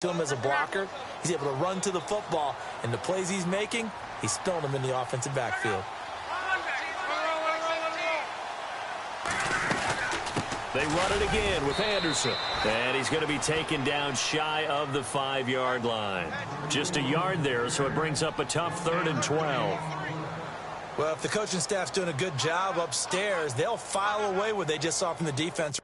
to him as a blocker. He's able to run to the football, and the plays he's making, he's throwing them in the offensive backfield. They run it again with Anderson. And he's going to be taken down shy of the 5-yard line. Just a yard there, so it brings up a tough 3rd and 12. Well, if the coaching staff's doing a good job upstairs, they'll file away what they just saw from the defense.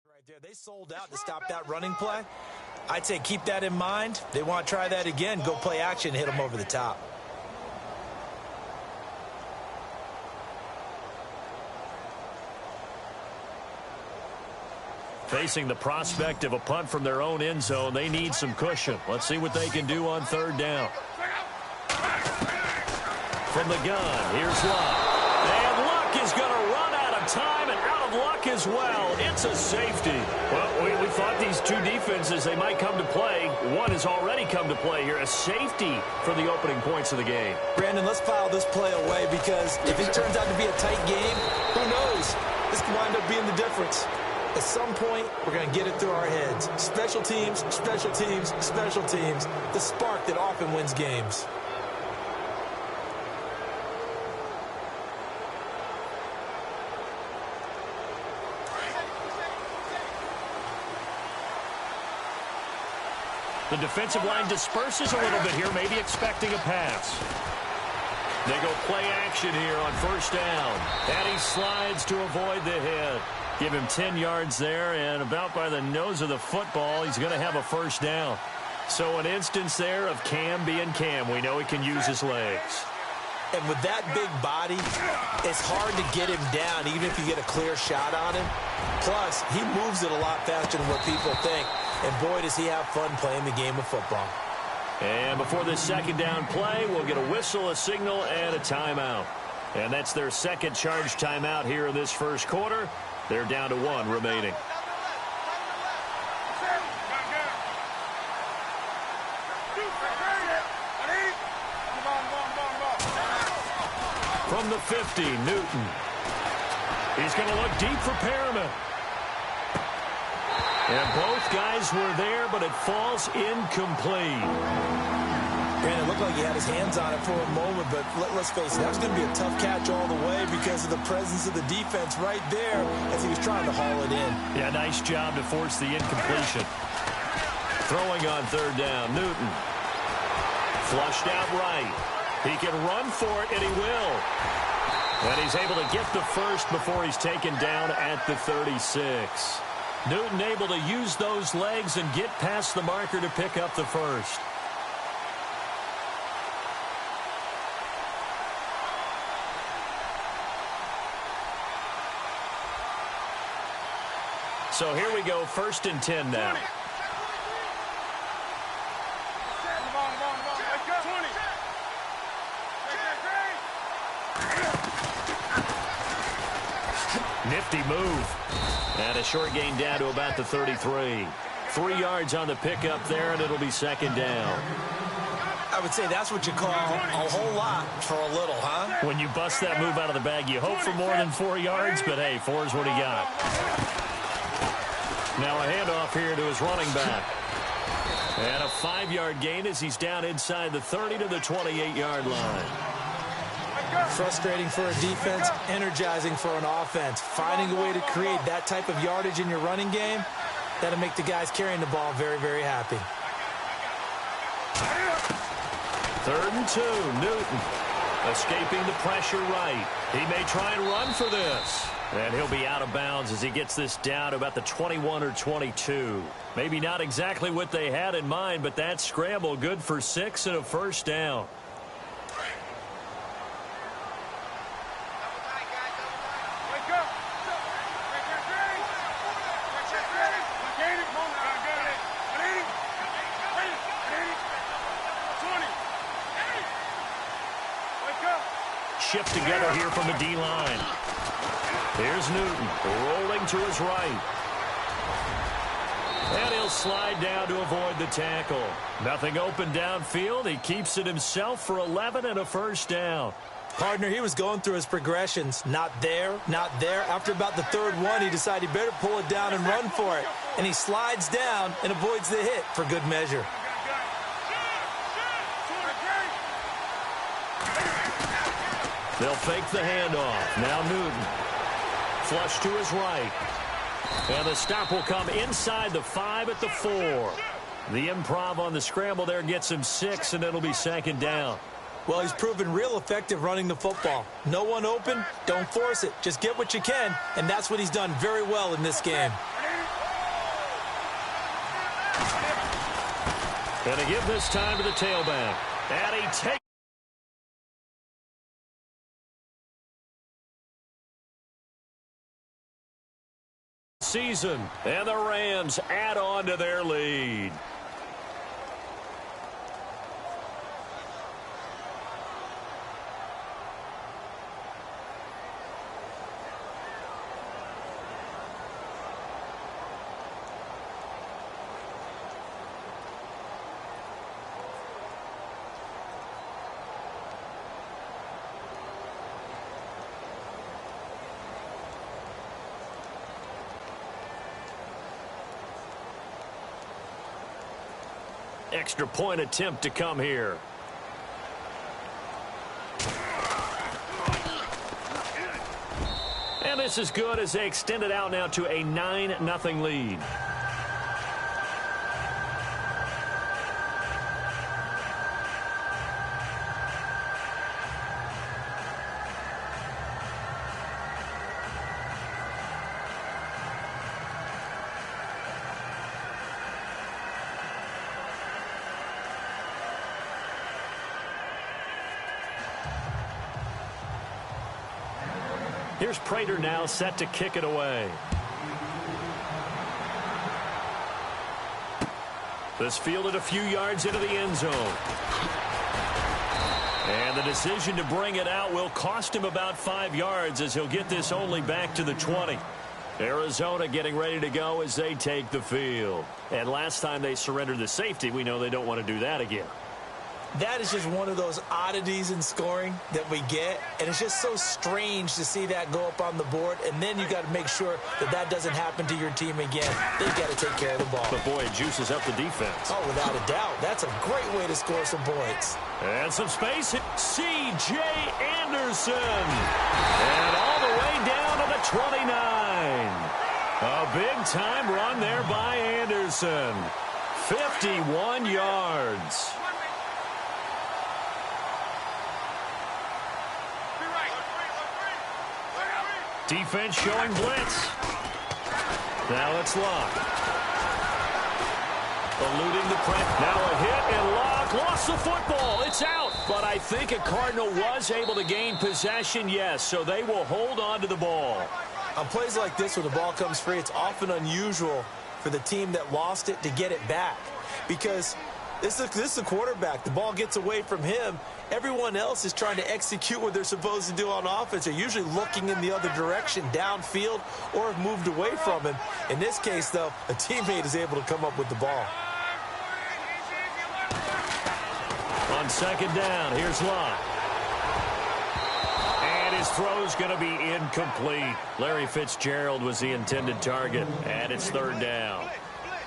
Right there, they sold out to stop that running play. I'd say keep that in mind. They want to try that again. Go play action, hit them over the top. Facing the prospect of a punt from their own end zone, they need some cushion. Let's see what they can do on 3rd down. From the gun, here's Luck. And Luck is going to run out of time and out of luck as well. It's a safety. Well, we thought these two defenses, they might come to play. One has already come to play here. A safety for the opening points of the game. Brandon, let's file this play away because if it turns out to be a tight game, who knows? This could wind up being the difference. At some point, we're going to get it through our heads. Special teams, special teams, special teams. The spark that often wins games. The defensive line disperses a little bit here, maybe expecting a pass. They go play action here on 1st down. And he slides to avoid the hit. Give him 10 yards there, and about by the nose of the football, he's going to have a 1st down. So an instance there of Cam being Cam. We know he can use his legs. And with that big body, it's hard to get him down, even if you get a clear shot on him. Plus, he moves it a lot faster than what people think. And boy, does he have fun playing the game of football. And before this 2nd down play, we'll get a whistle, a signal, and a timeout. And that's their 2nd charge timeout here in this 1st quarter. They're down to 1 remaining. From the 50, Newton. He's going to look deep for Perriman. And both guys were there, but it falls incomplete. Brandon, it looked like he had his hands on it for a moment, but let's face it, that was going to be a tough catch all the way because of the presence of the defense right there as he was trying to haul it in. Yeah, nice job to force the incompletion. Throwing on 3rd down, Newton. Flushed out right. He can run for it, and he will. And he's able to get the 1st before he's taken down at the 36. Newton able to use those legs and get past the marker to pick up the 1st. So here we go, 1st and 10 now. Nifty move. And a short gain down to about the 33. 3 yards on the pickup there, and it'll be 2nd down. I would say that's what you call a whole lot for a little, huh? When you bust that move out of the bag, you hope for more than 4 yards, but hey, 4 is what he got. Now a handoff here to his running back. And a 5-yard gain as he's down inside the 30 to the 28-yard line. Frustrating for a defense, energizing for an offense. Finding a way to create that type of yardage in your running game, that'll make the guys carrying the ball very, very happy. 3rd and 2, Newton. Escaping the pressure right. He may try and run for this. And he'll be out of bounds as he gets this down to about the 21 or 22. Maybe not exactly what they had in mind, but that scramble good for 6 and a first down. Shift together here from the D-line. Here's Newton rolling to his right. And he'll slide down to avoid the tackle. Nothing open downfield. He keeps it himself for 11 and a first down. Partner, he was going through his progressions. Not there, not there. After about the third one, he decided he better pull it down and run for it. And he slides down and avoids the hit for good measure. They'll fake the handoff. Now Newton. Flush to his right. And the stop will come inside the 5 at the 4. The improv on the scramble there gets him 6, and it'll be second down. Well, he's proven real effective running the football. No one open, don't force it. Just get what you can, and that's what he's done very well in this game. Going to give this time to the tailback. And he takes season, and the Rams add on to their lead. Extra point attempt to come here. And this is good as they extend it out now to a 9-0 lead. Here's Prater now set to kick it away. This fielded a few yards into the end zone. And the decision to bring it out will cost him about 5 yards as he'll get this only back to the 20. Arizona getting ready to go as they take the field. And last time they surrendered the safety, we know they don't want to do that again. That is just one of those oddities in scoring that we get, and it's just so strange to see that go up on the board, and then you got to make sure that that doesn't happen to your team again. They've got to take care of the ball. But, boy, it juices up the defense. Oh, without a doubt. That's a great way to score some points. And some space. C.J. Anderson. And all the way down to the 29. A big-time run there by Anderson. 51 yards. Defense showing blitz. Now it's locked. Eluding the press. Now a hit and lock. Lost the football. It's out. But I think a Cardinal was able to gain possession, yes. So they will hold on to the ball. On plays like this where the ball comes free, it's often unusual for the team that lost it to get it back. Because this is the quarterback. The ball gets away from him. Everyone else is trying to execute what they're supposed to do on offense. They're usually looking in the other direction, downfield, or have moved away from him. In this case, though, a teammate is able to come up with the ball. On second down, here's Locke. And his throw's going to be incomplete. Larry Fitzgerald was the intended target, and it's third down.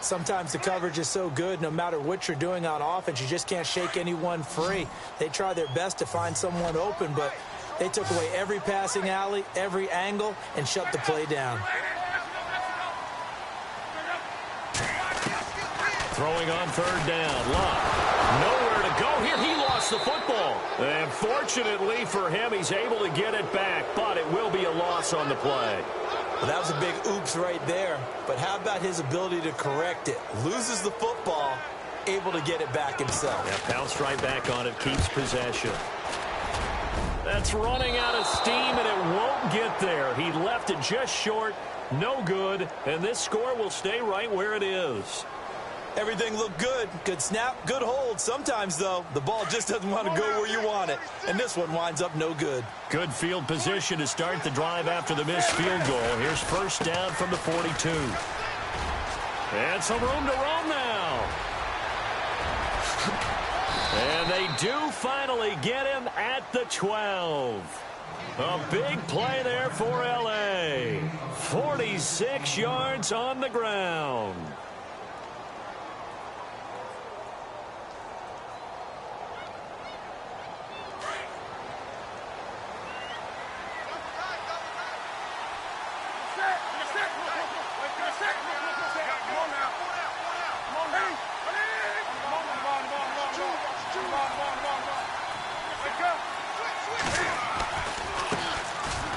Sometimes the coverage is so good, no matter what you're doing on offense, you just can't shake anyone free. They try their best to find someone open, but they took away every passing alley, every angle, and shut the play down. Throwing on third down. Locke. Nowhere to go here. He lost lost the football. And fortunately for him, he's able to get it back, but it will be a loss on the play. Well, that was a big oops right there. But how about his ability to correct it? Loses the football, able to get it back himself. Yeah, pounced right back on it, keeps possession. That's running out of steam, and it won't get there. He left it just short, no good, and this score will stay right where it is. Everything looked good. Good snap, good hold. Sometimes, though, the ball just doesn't want to go where you want it. And this one winds up no good. Good field position to start the drive after the missed field goal. Here's first down from the 42. And some room to roam now. And they do finally get him at the 12. A big play there for L.A. 46 yards on the ground.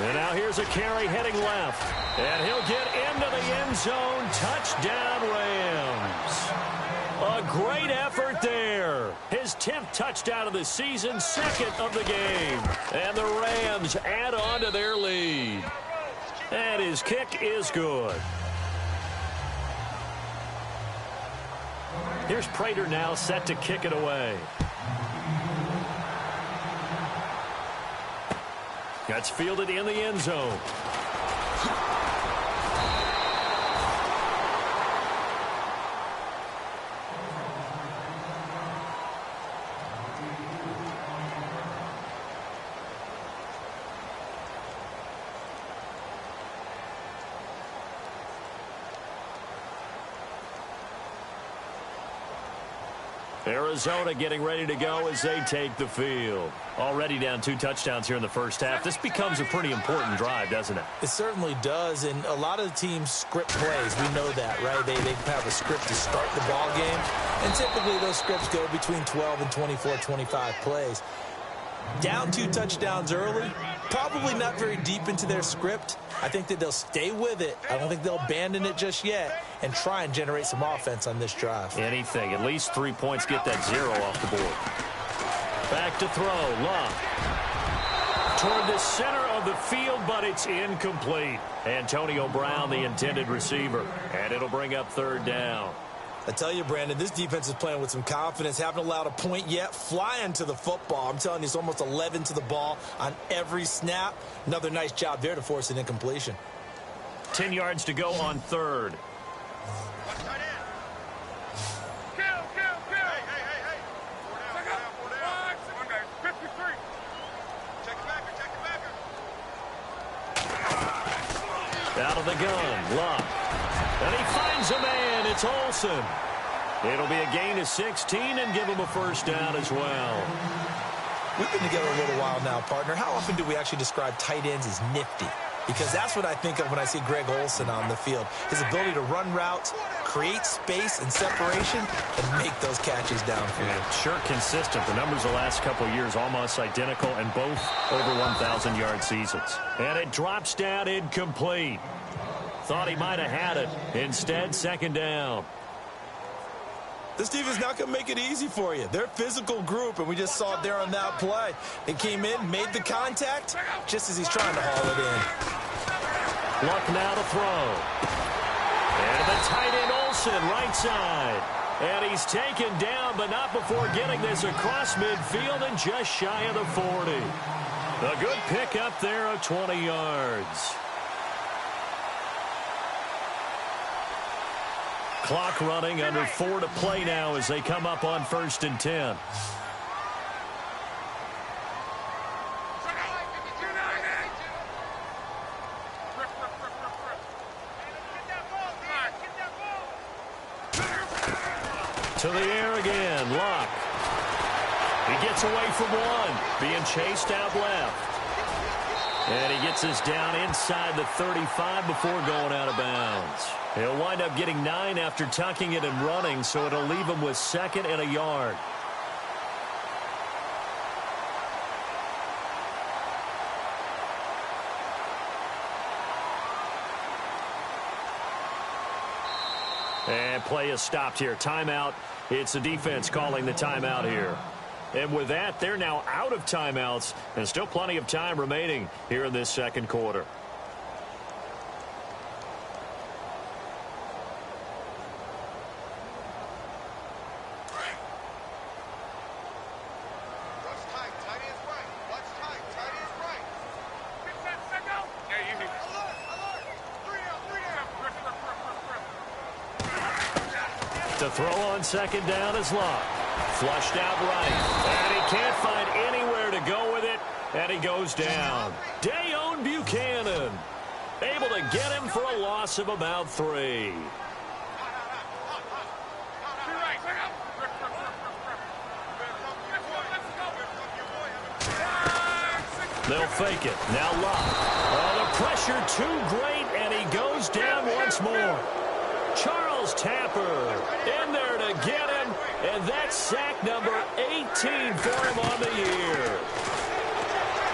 And now here's a carry heading left. And he'll get into the end zone. Touchdown, Rams. A great effort there. His 10th touchdown of the season, second of the game. And the Rams add on to their lead. And his kick is good. Here's Prater now set to kick it away. That's fielded in the end zone. Arizona getting ready to go as they take the field. Already down 2 touchdowns here in the first half. This becomes a pretty important drive, doesn't it? It certainly does, and a lot of the teams script plays. We know that, right? They have a script to start the ball game, and typically those scripts go between 12 and 24, 25 plays. Down 2 touchdowns early, probably not very deep into their script. I think that they'll stay with it. I don't think they'll abandon it just yet and try and generate some offense on this drive. Anything. At least 3 points. Get that 0 off the board. Back to throw. Luck. Toward the center of the field, but it's incomplete. Antonio Brown, the intended receiver. And it'll bring up third down. I tell you, Brandon, this defense is playing with some confidence. Haven't allowed a point yet. Flying to the football. I'm telling you, it's almost 11 to the ball on every snap. Another nice job there to force an incompletion. 10 yards to go on third. Out of the gun, Luck. And he finds a man. It's Olsen. It'll be a gain of 16 and give him a first down as well. We've been together a little while now, partner. How often do we actually describe tight ends as nifty? Because that's what I think of when I see Greg Olsen on the field. His ability to run routes, create space and separation, and make those catches downfield. Yeah, sure consistent. The numbers the last couple of years almost identical, and both over 1,000-yard seasons. And it drops down incomplete. Thought he might have had it. Instead, second down. This team is not going to make it easy for you. They're a physical group, and we just saw it there on that play. They came in, made the contact, just as he's trying to haul it in. Luck now to throw. And the tight end Olsen, right side. And he's taken down, but not before getting this across midfield and just shy of the 40. A good pickup there of 20 yards. Clock running, under 4 to play now as they come up on 1st and 10. To the air again, Luck. He gets away from one, being chased out left. And he gets us down inside the 35 before going out of bounds. He'll wind up getting 9 after tucking it and running, so it'll leave him with 2nd and a yard. And play is stopped here. Timeout. It's the defense calling the timeout here. And with that, they're now out of timeouts, and still plenty of time remaining here in this second quarter. To throw on second down is Locke. Flushed out right. And he can't find anywhere to go with it. And he goes down. Dayon Buchanan able to get him for a loss of about 3. They'll fake it. Now Locke. Oh, the pressure too great, and he goes down once more. Charles Tapper in there to get him, and that's sack number 18 for him on the year.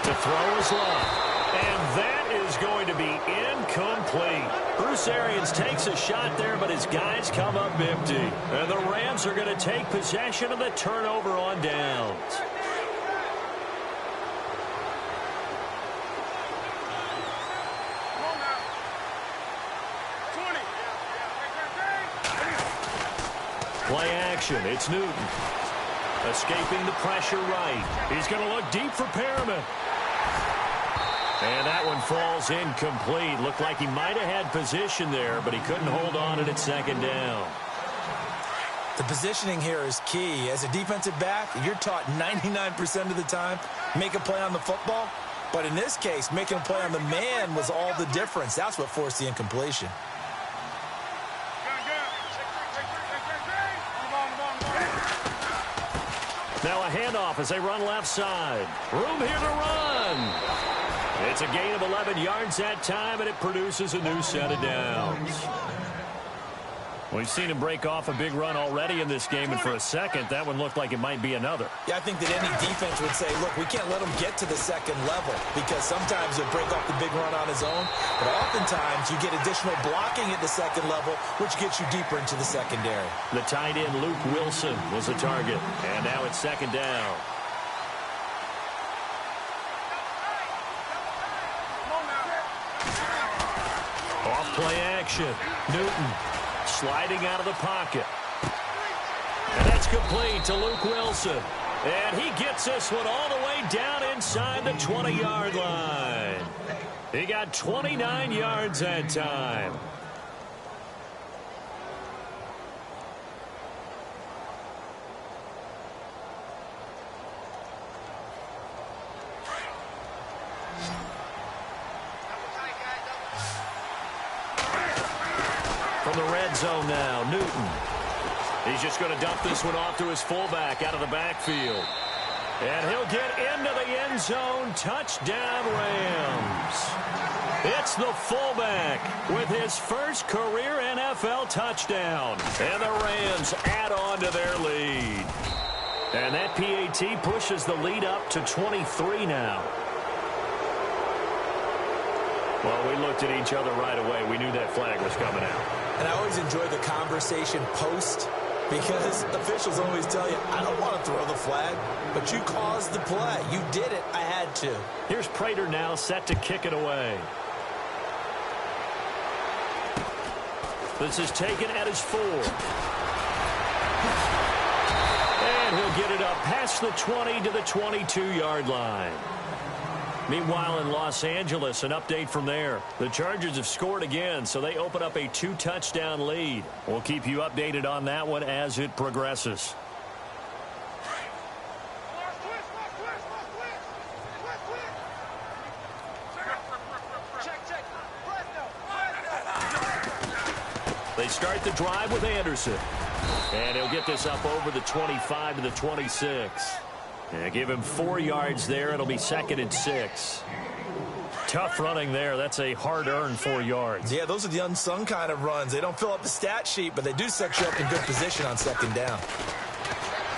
To throw is Locke, and that is going to be incomplete. Bruce Arians takes a shot there, but his guys come up empty. And the Rams are going to take possession of the turnover on downs. Play action. It's Newton. Escaping the pressure right. He's going to look deep for Perriman. And that one falls incomplete. Looked like he might have had position there, but he couldn't hold on at second down. The positioning here is key. As a defensive back, you're taught 99% of the time, make a play on the football. But in this case, making a play on the man was all the difference. That's what forced the incompletion. Now a handoff as they run left side. Room here to run. It's a gain of 11 yards that time, and it produces a new set of downs. We've seen him break off a big run already in this game, and for a second, that one looked like it might be another. Yeah, I think that any defense would say, look, we can't let him get to the second level, because sometimes he'll break off the big run on his own, but oftentimes you get additional blocking at the second level, which gets you deeper into the secondary. The tight end, Luke Wilson, was the target, and now it's second down. Off play action. Newton sliding out of the pocket. And that's complete to Luke Wilson. And he gets this one all the way down inside the 20-yard line. He got 29 yards that time. From the red zone now, Newton. He's just going to dump this one off to his fullback out of the backfield. And he'll get into the end zone. Touchdown, Rams. It's the fullback with his first career NFL touchdown. And the Rams add on to their lead. And that PAT pushes the lead up to 23 now. Well, we looked at each other right away. We knew that flag was coming out. And I always enjoy the conversation post, because officials always tell you, I don't want to throw the flag, but you caused the play. You did it. I had to. Here's Prater now set to kick it away. This is taken at his 4. And he'll get it up past the 20 to the 22-yard line. Meanwhile, in Los Angeles, an update from there. The Chargers have scored again, so they open up a 2-touchdown lead. We'll keep you updated on that one as it progresses. They start the drive with Anderson. And he'll get this up over the 25 to the 26. Yeah, give him 4 yards there. It'll be 2nd and 6. Tough running there. That's a hard-earned 4 yards. Yeah, those are the unsung kind of runs. They don't fill up the stat sheet, but they do set you up in good position on 2nd down.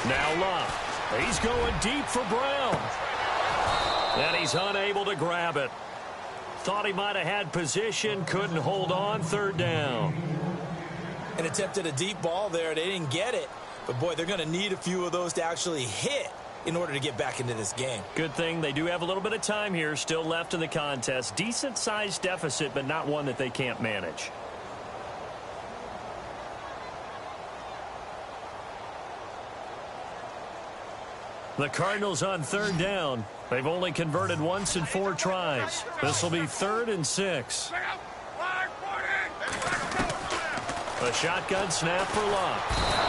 Now Love. He's going deep for Brown. And he's unable to grab it. Thought he might have had position. Couldn't hold on. 3rd down. and attempted a deep ball there. They didn't get it. But, boy, they're going to need a few of those to actually hit in order to get back into this game. Good thing they do have a little bit of time here still left in the contest. Decent-sized deficit, but not one that they can't manage. The Cardinals on third down. They've only converted once in 4 tries. This will be 3rd and 6. A shotgun snap for Luck.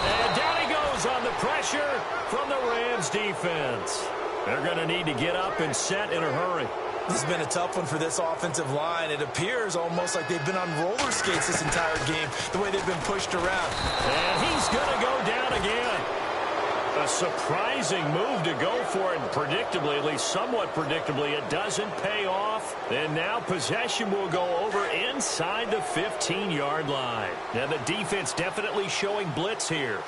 And down he goes on the pressure from the Rams defense. They're going to need to get up and set in a hurry. This has been a tough one for this offensive line. It appears almost like they've been on roller skates this entire game, the way they've been pushed around. And he's going to go down again. A surprising move to go for it, and predictably, at least somewhat predictably, it doesn't pay off. And now possession will go over inside the 15-yard line. Now the defense definitely showing blitz here.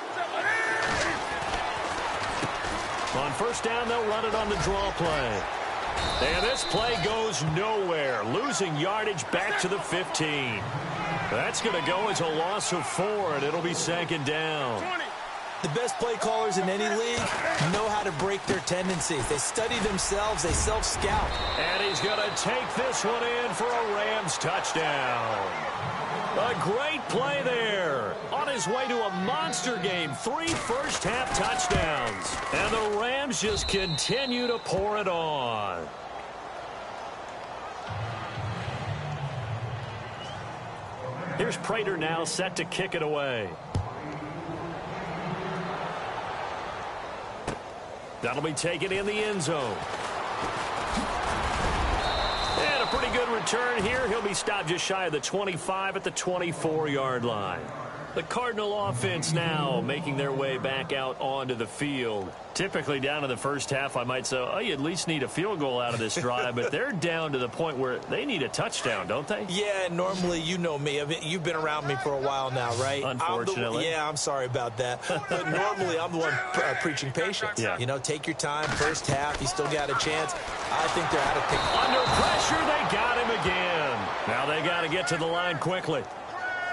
On first down, they'll run it on the draw play. And this play goes nowhere, losing yardage back to the 15. That's going to go as a loss of 4, and it'll be 2nd down. The best play callers in any league know how to break their tendencies. They study themselves. They self-scout. And he's going to take this one in for a Rams touchdown. A great play there. On his way to a monster game. 3 first-half touchdowns. And the Rams just continue to pour it on. Here's Prater now set to kick it away. That'll be taken in the end zone. And a pretty good return here. He'll be stopped just shy of the 25 at the 24-yard line. The Cardinal offense now making their way back out onto the field. Typically down in the first half, I might say, oh, you at least need a field goal out of this drive. But they're down to the point where they need a touchdown, don't they? Yeah, normally, you know me. I mean, you've been around me for a while now, right? Unfortunately. I'm sorry about that. But normally, I'm the one preaching patience. Yeah. You know, take your time. First half, you still got a chance. I think they're out of pick. Under pressure, they got him again. Now they got to get to the line quickly.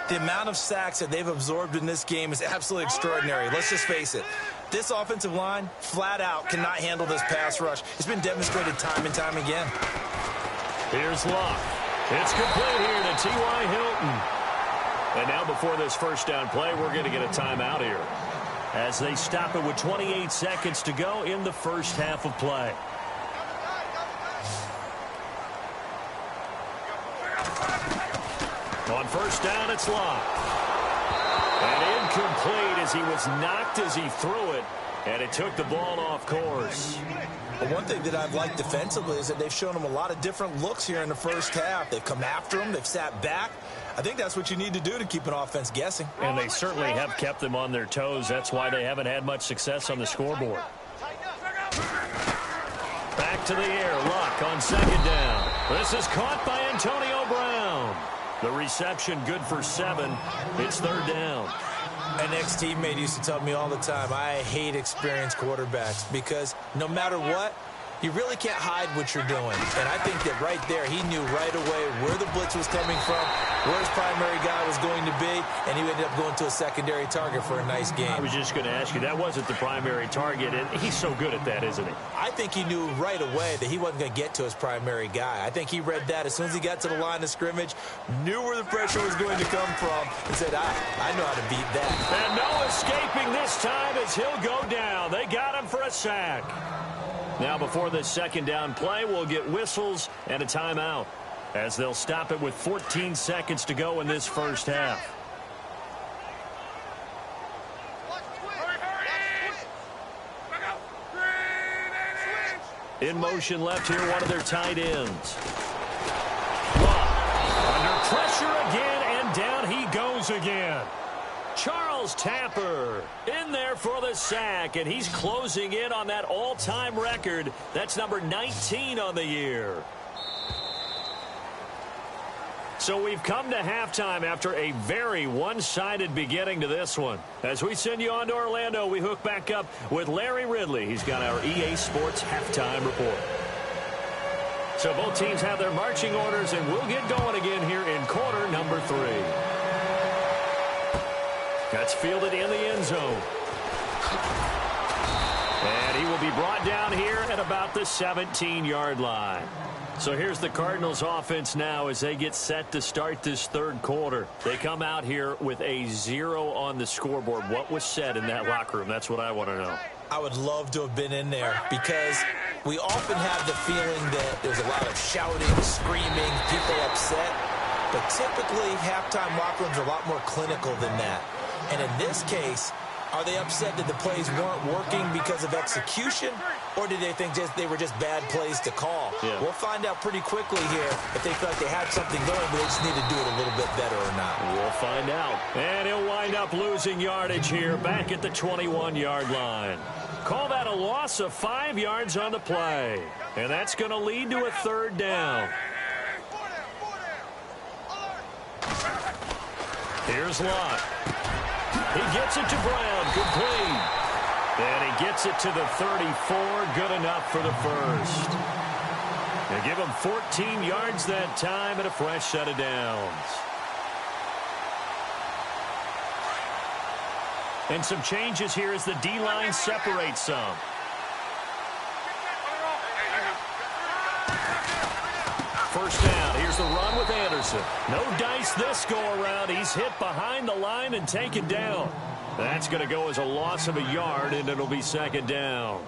The amount of sacks that they've absorbed in this game is absolutely extraordinary. Let's just face it. This offensive line, flat out, cannot handle this pass rush. It's been demonstrated time and time again. Here's Luck. It's complete here to T.Y. Hilton. And now before this first down play, we're going to get a timeout here, as they stop it with 28 seconds to go in the first half of play. On first down, it's Luck. And incomplete as he was knocked as he threw it, and it took the ball off course. But one thing that I've liked defensively is that they've shown him a lot of different looks here in the first half. They've come after him. They've sat back. I think that's what you need to do to keep an offense guessing. And they certainly have kept them on their toes. That's why they haven't had much success on the scoreboard. Back to the air. Luck on second down. This is caught by Antonio Brown. The reception good for 7. It's third down. An ex-teammate used to tell me all the time, I hate experienced quarterbacks because no matter what, you really can't hide what you're doing. And I think that right there, he knew right away where the blitz was coming from, where his primary guy was going to be, and he ended up going to a secondary target for a nice game. I was just going to ask you, that wasn't the primary target, and he's so good at that, isn't he? I think he knew right away that he wasn't going to get to his primary guy. I think he read that as soon as he got to the line of scrimmage, knew where the pressure was going to come from, and said, I know how to beat that. And no escaping this time as he'll go down. They got him for a sack. Now before this second down play, we'll get whistles and a timeout, as they'll stop it with 14 seconds to go in this first half. In motion left here, one of their tight ends. Under pressure again, and down he goes again. Charles Tapper in there for the sack, and he's closing in on that all-time record. That's number 19 on the year. So we've come to halftime after a very one-sided beginning to this one. As we send you on to Orlando, we hook back up with Larry Ridley. He's got our EA Sports halftime report. So both teams have their marching orders, and we'll get going again here in quarter number 3. That's fielded in the end zone. And he will be brought down here at about the 17-yard line. So here's the Cardinals offense now as they get set to start this third quarter. They come out here with a 0 on the scoreboard. What was said in that locker room? That's what I want to know. I would love to have been in there because we often have the feeling that there's a lot of shouting, screaming, people upset. But typically, halftime locker rooms are a lot more clinical than that. And in this case, are they upset that the plays weren't working because of execution, or did they think they were just bad plays to call? Yeah. We'll find out pretty quickly here if they feel like they had something going, but they just need to do it a little bit better or not. We'll find out. And he'll wind up losing yardage here back at the 21-yard line. Call that a loss of 5 yards on the play. And that's going to lead to a third down. Here's Lott. He gets it to Brown, complete. And he gets it to the 34, good enough for the first. They give him 14 yards that time and a fresh set of downs. And some changes here as the D-line separates some. First down. Here's the run with Anderson. No dice this go-around. He's hit behind the line and taken down. That's going to go as a loss of a yard, and it'll be second down.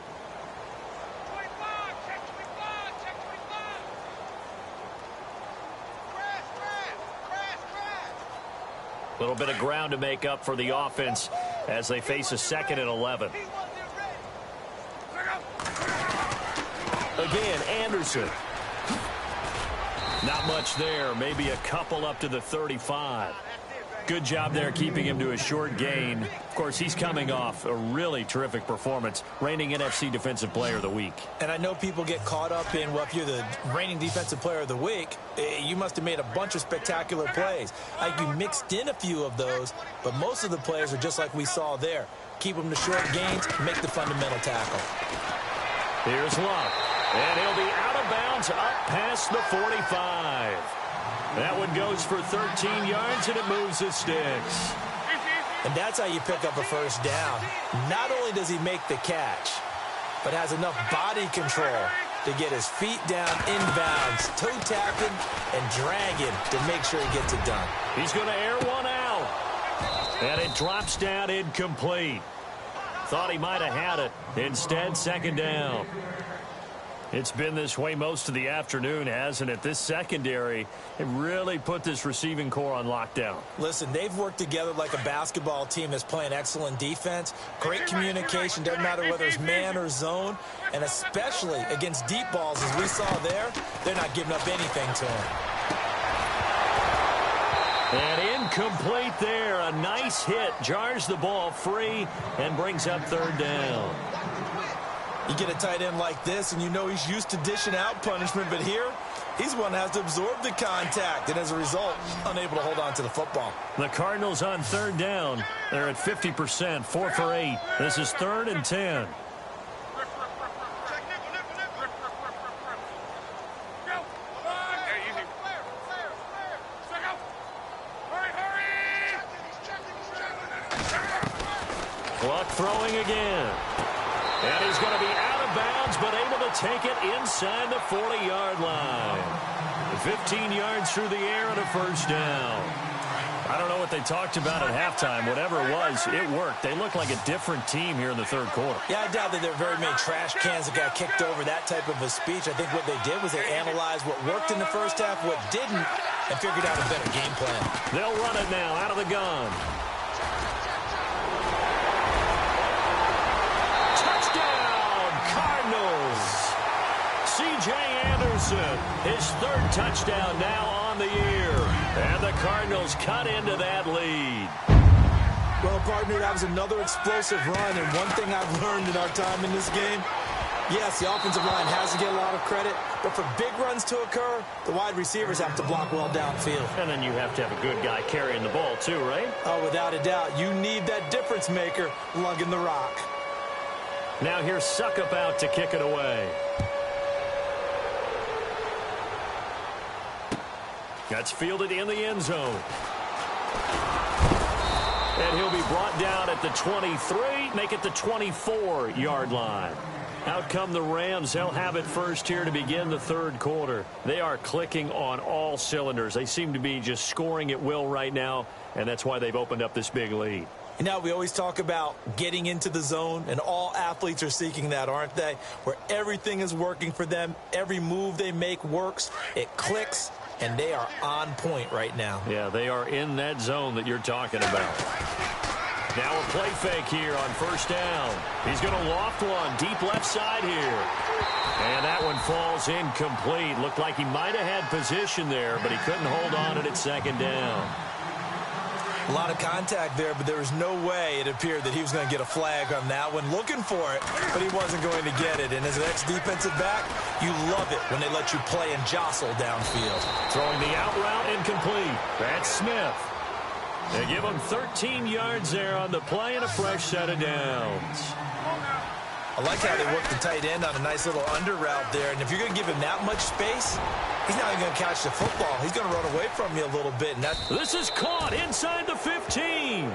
A little bit of ground to make up for the offense as they face a 2nd and 11. Again, Anderson. Not much there. Maybe a couple up to the 35. Good job there keeping him to a short gain. Of course, he's coming off a really terrific performance, reigning NFC Defensive Player of the Week. And I know people get caught up in, well, if you're the reigning Defensive Player of the Week, you must have made a bunch of spectacular plays. Like you mixed in a few of those, but most of the plays are just like we saw there. Keep them to short gains, make the fundamental tackle. Here's Lott. And he'll be out of bounds up past the 45. That one goes for 13 yards, and it moves the sticks. And that's how you pick up a first down. Not only does he make the catch, but has enough body control to get his feet down inbounds, toe tapping and dragging to make sure he gets it done. He's going to air one out. And it drops down incomplete. Thought he might have had it. Instead, second down. It's been this way most of the afternoon, hasn't it? This secondary, it really put this receiving core on lockdown. Listen, they've worked together like a basketball team that's playing excellent defense. Great communication, doesn't matter whether it's man or zone. And especially against deep balls, as we saw there, they're not giving up anything to him. And incomplete there. A nice hit. Jars the ball free and brings up third down. You get a tight end like this, and you know he's used to dishing out punishment, but here, he's the one that has to absorb the contact, and as a result, unable to hold on to the football. The Cardinals on third down. They're at 50%, 4 for 8. This is 3rd and 10. Clock throwing again. And he's going to be out of bounds, but able to take it inside the 40-yard line. 15 yards through the air and a first down. I don't know what they talked about at halftime. Whatever it was, it worked. They look like a different team here in the third quarter. Yeah, I doubt that there are very many trash cans that got kicked over, that type of a speech. I think what they did was they analyzed what worked in the first half, what didn't, and figured out a better game plan. They'll run it now out of the gun. C.J. Anderson, his 3rd touchdown now on the year. And the Cardinals cut into that lead. Well, partner, that was another explosive run. And one thing I've learned in our time in this game, yes, the offensive line has to get a lot of credit. But for big runs to occur, the wide receivers have to block well downfield. And then you have to have a good guy carrying the ball too, right? Oh, without a doubt. You need that difference maker lugging the rock. Now here's Suckup out to kick it away. That's fielded in the end zone. And he'll be brought down at the 23, make it the 24-yard line. Out come the Rams. They'll have it first here to begin the third quarter. They are clicking on all cylinders. They seem to be just scoring at will right now, and that's why they've opened up this big lead. You know, we always talk about getting into the zone, and all athletes are seeking that, aren't they? Where everything is working for them. Every move they make works. It clicks, and they are on point right now. Yeah, they are in that zone that you're talking about. Now a play fake here on first down. He's going to loft one deep left side here. And that one falls incomplete. Looked like he might have had position there, but he couldn't hold on at second down. A lot of contact there, but there was no way it appeared that he was going to get a flag on that one. Looking for it, but he wasn't going to get it. And as an ex-defensive back, you love it when they let you play and jostle downfield. Throwing the out route incomplete. That's Smith. They give him 13 yards there on the play and a fresh set of downs. I like how they work the tight end on a nice little under route there. And if you're going to give him that much space, he's not even going to catch the football. He's going to run away from you a little bit. And this is caught inside the 15.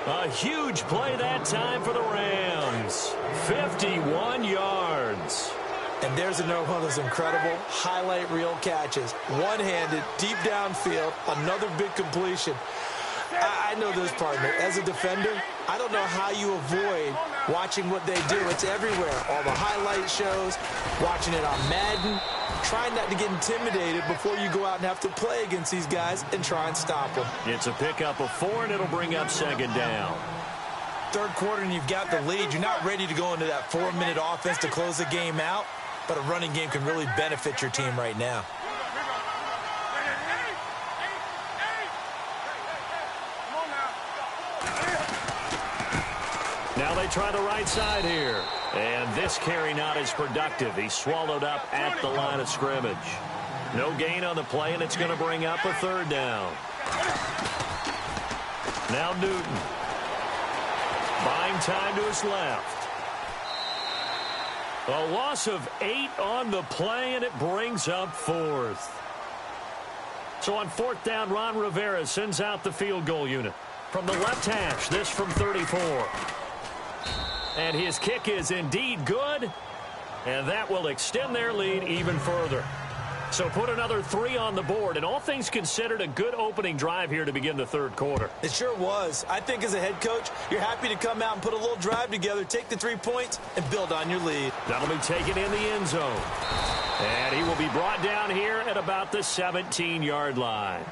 A huge play that time for the Rams. 51 yards. And there's another one of those incredible highlight reel catches. One-handed, deep downfield, another big completion. I know this, partner. As a defender, I don't know how you avoid watching what they do. It's everywhere. All the highlight shows, watching it on Madden, trying not to get intimidated before you go out and have to play against these guys and try and stop them. It's a pickup of 4, and it'll bring up second down. Third quarter, and you've got the lead. You're not ready to go into that 4-minute offense to close the game out, but a running game can really benefit your team right now. Now they try the right side here. And this carry not as productive. He's swallowed up at the line of scrimmage. No gain on the play, and it's going to bring up a third down. Now Newton. Buying time to his left. A loss of 8 on the play, and it brings up fourth. So on fourth down, Ron Rivera sends out the field goal unit. From the left hash, this from 34. And his kick is indeed good, and that will extend their lead even further. So put another 3 on the board, and all things considered, a good opening drive here to begin the third quarter. It sure was. I think as a head coach, you're happy to come out and put a little drive together, take the 3 points, and build on your lead. That'll be taken in the end zone. And he will be brought down here at about the 17-yard line.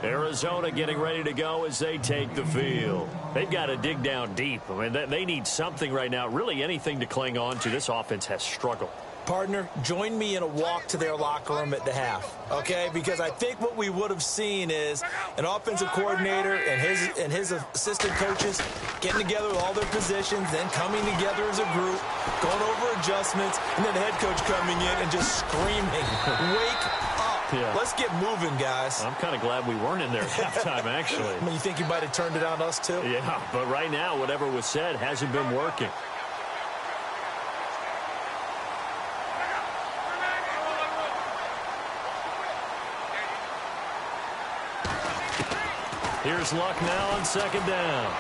Arizona getting ready to go as they take the field. They've got to dig down deep. I mean, they need something right now, really anything to cling on to. This offense has struggled. Partner, join me in a walk to their locker room at the half, okay? Because I think what we would have seen is an offensive coordinator and his assistant coaches getting together with all their positions, then coming together as a group, going over adjustments, and then the head coach coming in and just screaming, wake up. Yeah. Let's get moving, guys. I'm kind of glad we weren't in there at halftime, actually. I mean, you think you might have turned it on us, too? Yeah, but right now, whatever was said hasn't been working. Here's Luck now on second down.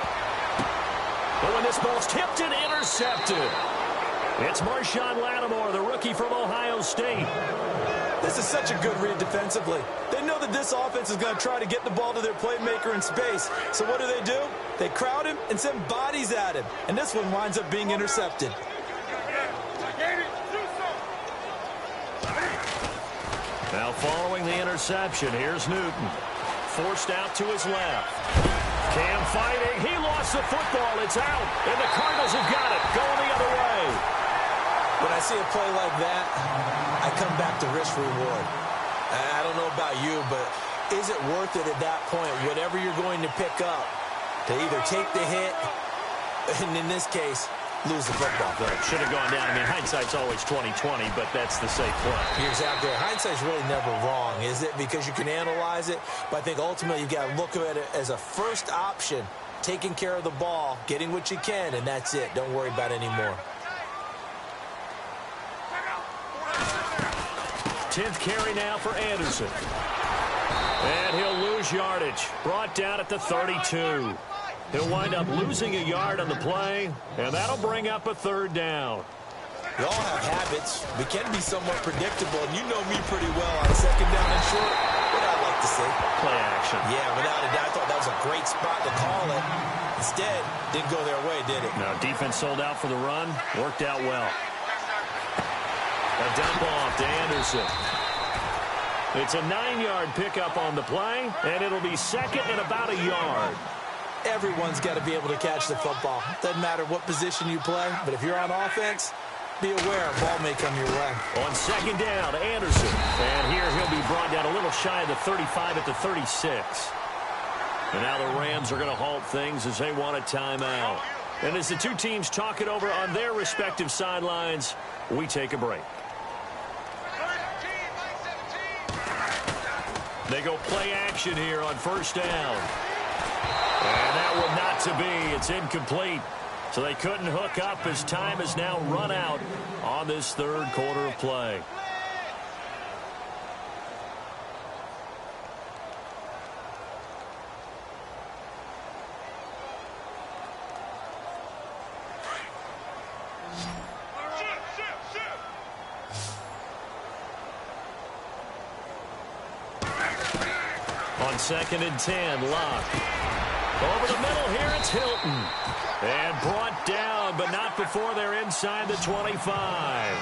But when this ball's tipped and intercepted, it's Marshawn Lattimore, the rookie from Ohio State. This is such a good read defensively. They know that this offense is going to try to get the ball to their playmaker in space. So what do? They crowd him and send bodies at him. And this one winds up being intercepted. Now following the interception, here's Newton. Forced out to his left. Cam fighting. He lost the football. It's out. And the Cardinals have got it. Going the other way. When I see a play like that, I come back to risk reward. I don't know about you, but is it worth it at that point, whatever you're going to pick up, to either take the hit, and in this case, lose the football? Right. Should have gone down. I mean, hindsight's always 20/20, but that's the safe play. You're exactly right. Hindsight's really never wrong, is it? Because you can analyze it, but I think ultimately you've got to look at it as a first option, taking care of the ball, getting what you can, and that's it. Don't worry about it anymore. 10th carry now for Anderson. And he'll lose yardage. Brought down at the 32. He'll wind up losing a yard on the play, and that'll bring up a third down. We all have habits. We can be somewhat predictable, and you know me pretty well on second down and short. What I like to see. Play action. Yeah, without a doubt, I thought that was a great spot to call it. Instead, didn't go their way, did it? Now, defense sold out for the run. Worked out well. A dump off to Anderson. It's a 9-yard pickup on the play, and it'll be second and about a yard. Everyone's got to be able to catch the football. Doesn't matter what position you play, but if you're on offense, be aware a ball may come your way. On second down, Anderson. And here he'll be brought down a little shy of the 35 at the 36. And now the Rams are going to halt things as they want a timeout. And as the two teams talk it over on their respective sidelines, we take a break. They go play action here on first down. And that one not to be. It's incomplete. So they couldn't hook up as time has now run out on this third quarter of play. On second and 10, Locke. Over the middle here, it's Hilton. And brought down, but not before they're inside the 25.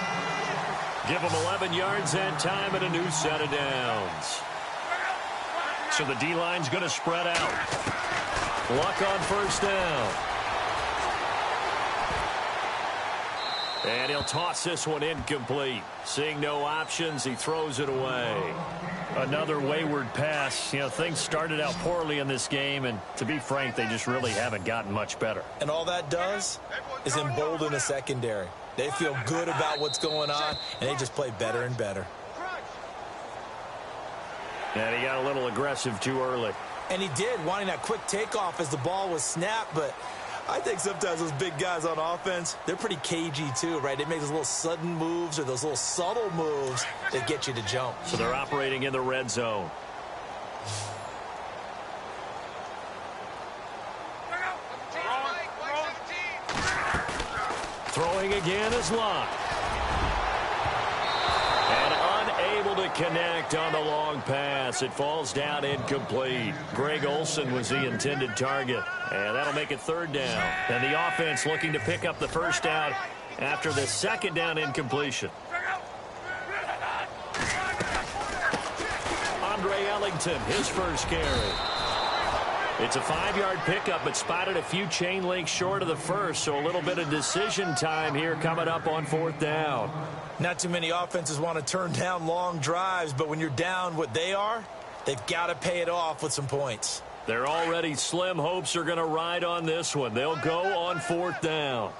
Give them 11 yards that time and a new set of downs. So the D-line's going to spread out. Luck on first down. And he'll toss this one incomplete. Seeing no options, he throws it away. Another wayward pass. You know, things started out poorly in this game, and to be frank, they just really haven't gotten much better. And all that does is embolden a secondary. They feel good about what's going on, and they just play better and better. And he got a little aggressive too early. And he did, wanting that quick takeoff as the ball was snapped, but I think sometimes those big guys on offense, they're pretty cagey too, right? They make those little sudden moves or those little subtle moves that get you to jump. So they're operating in the red zone. Throwing again is Locke. And unable to connect on the long pass. It falls down incomplete. Greg Olsen was the intended target. And that'll make it third down. And the offense looking to pick up the first down after the second down incompletion. Andre Ellington, his first carry. It's a 5-yard pickup, but spotted a few chain links short of the first, so a little bit of decision time here coming up on fourth down. Not too many offenses want to turn down long drives, but when you're down what they are, they've got to pay it off with some points. They're already slim hopes are going to ride on this one. They'll go on fourth down.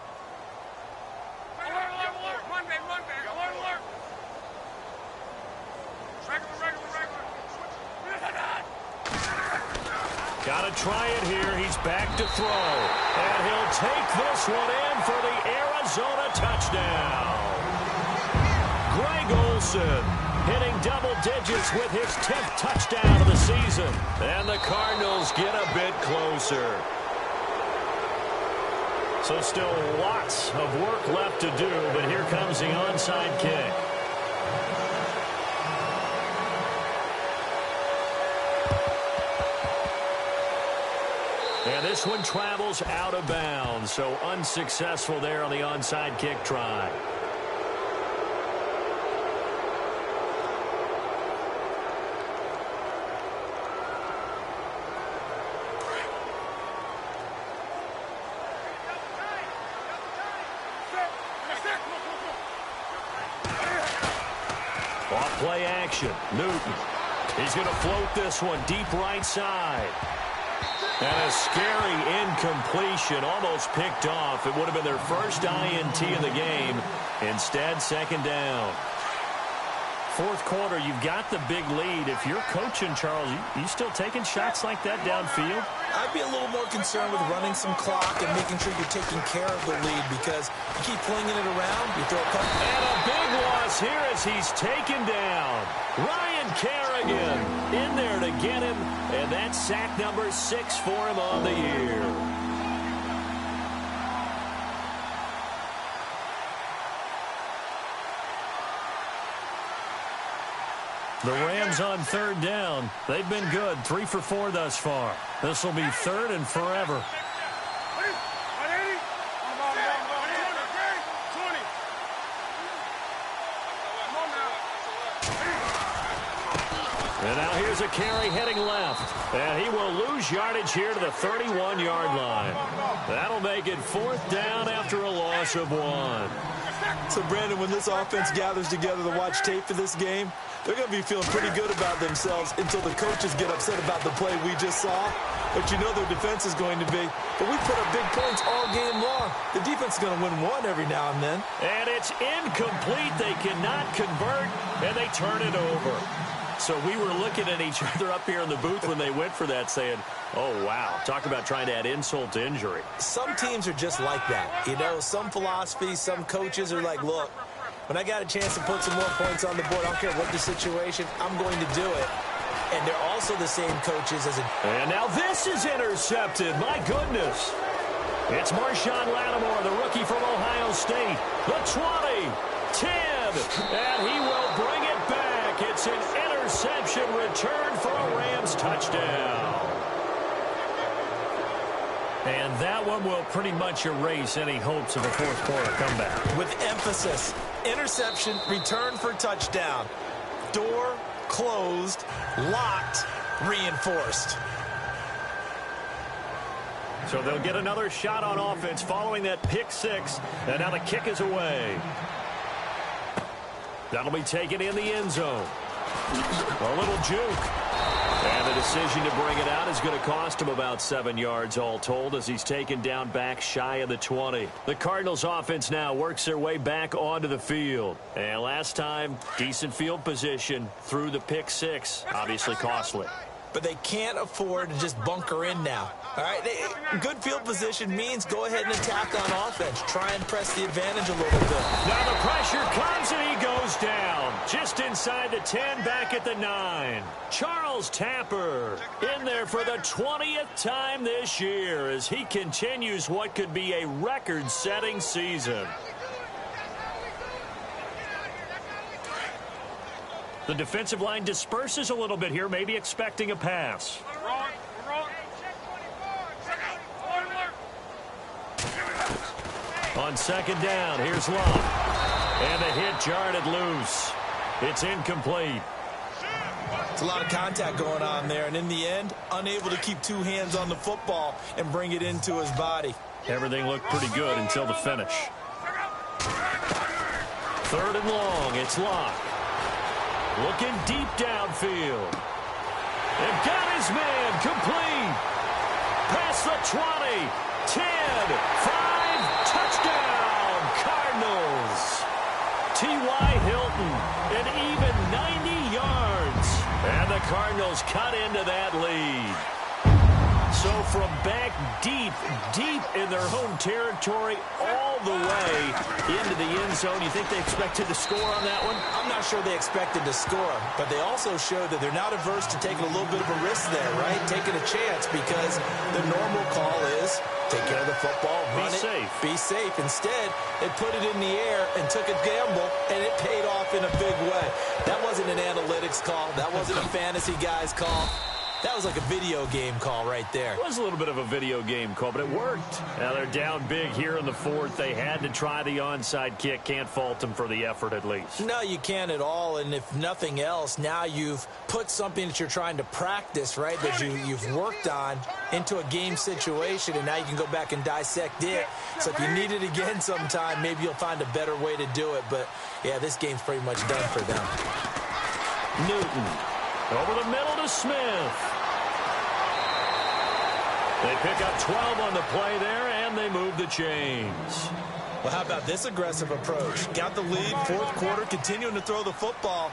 Got to try it here. He's back to throw. And he'll take this one in for the Arizona touchdown. Greg Olsen hitting double digits with his 10th touchdown of the season. And the Cardinals get a bit closer. So still lots of work left to do, but here comes the onside kick. And this one travels out of bounds, so unsuccessful there on the onside kick try. Off play action, Newton. He's going to float this one deep right side. And a scary incompletion, almost picked off. It would have been their first INT of the game. Instead, second down. Fourth quarter, you've got the big lead. If you're coaching, Charles, you still taking shots like that downfield? I'd be a little more concerned with running some clock and making sure you're taking care of the lead, because you keep flinging it around, you throw a couple. And a big loss here as he's taken down. Ryan Kerrigan in there to get him, and that's sack number 6 for him on the year. The Rams on third down. They've been good, 3 for 4 thus far. This will be third and forever. And now here's a carry heading left. And he will lose yardage here to the 31-yard line. That'll make it 4th down after a loss of 1. So, Brandon, when this offense gathers together to watch tape for this game, they're going to be feeling pretty good about themselves until the coaches get upset about the play we just saw. But you know their defense is going to be. But we put up big points all game long. The defense is going to win one every now and then. And it's incomplete. They cannot convert, and they turn it over. So we were looking at each other up here in the booth when they went for that saying, oh, wow, talk about trying to add insult to injury. Some teams are just like that. You know, some philosophies, some coaches are like, look, when I got a chance to put some more points on the board, I don't care what the situation, I'm going to do it. And they're also the same coaches as a... And now this is intercepted. My goodness. It's Marshawn Lattimore, the rookie from Ohio State. The 20, 10, and he will bring it back. It's an interception return for a Rams touchdown. And that one will pretty much erase any hopes of a fourth quarter comeback. With emphasis, interception, return for touchdown. Door closed, locked, reinforced. So they'll get another shot on offense following that pick six. And now the kick is away. That'll be taken in the end zone. A little juke. And the decision to bring it out is going to cost him about 7 yards all told as he's taken down back shy of the 20. The Cardinals offense now works their way back onto the field. And last time, decent field position through the pick six. Obviously costly. But they can't afford to just bunker in now. All right, good field position means go ahead and attack on offense. Try and press the advantage a little bit. Now the pressure comes and he goes down. Just inside the 10, back at the 9. Charles Tapper in there for the 20th time this year as he continues what could be a record-setting season. The defensive line disperses a little bit here, maybe expecting a pass. On second down, here's Love. And the hit jarred it loose. It's incomplete. It's a lot of contact going on there, and in the end, unable to keep two hands on the football and bring it into his body. Everything looked pretty good until the finish. Third and long, it's Locke. Looking deep downfield. And got his man complete. Past the 20, 10, 5, touchdown, Cardinals. T.Y. Hilton, an even 90 yards. And the Cardinals cut into that lead. So from back deep in their home territory, all the way into the end zone, you think they expected to score on that one? I'm not sure they expected to score, but they also showed that they're not averse to taking a little bit of a risk there, right? Taking a chance because the normal call is take care of the football, run it, be safe. Instead, they put it in the air and took a gamble, and it paid off in a big way. That wasn't an analytics call. That wasn't a fantasy guy's call. That was like a video game call right there. It was a little bit of a video game call, but it worked. Now they're down big here in the fourth. They had to try the onside kick. Can't fault them for the effort at least. No, you can't at all. And if nothing else, now you've put something that you're trying to practice, right, that you've worked on into a game situation, and now you can go back and dissect it. So if you need it again sometime, maybe you'll find a better way to do it. But, yeah, this game's pretty much done for them. Newton. Over the middle to Smith. They pick up 12 on the play there, and they move the chains. Well, how about this aggressive approach? Got the lead, fourth quarter, continuing to throw the football.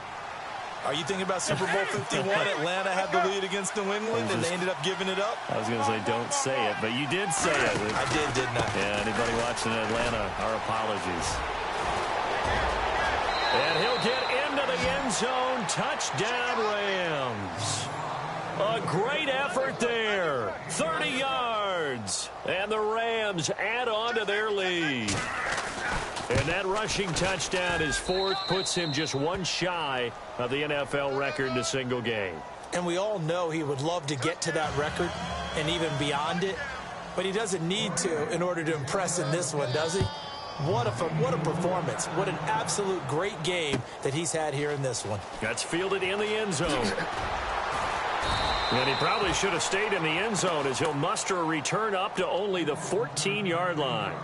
Are you thinking about Super Bowl 51? Atlanta had the lead against New England, and they ended up giving it up? I was going to say, don't say it, but you did say it. I did, didn't I? Yeah, anybody watching Atlanta, our apologies. And he'll get into the end zone. Touchdown, Rams. A great effort there. 30 yards. And the Rams add on to their lead. And that rushing touchdown, his fourth, puts him just one shy of the NFL record in a single game. And we all know he would love to get to that record and even beyond it, but he doesn't need to in order to impress in this one, does he? What a performance. What an absolute great game that he's had here in this one. That's fielded in the end zone. And he probably should have stayed in the end zone as he'll muster a return up to only the 14-yard line.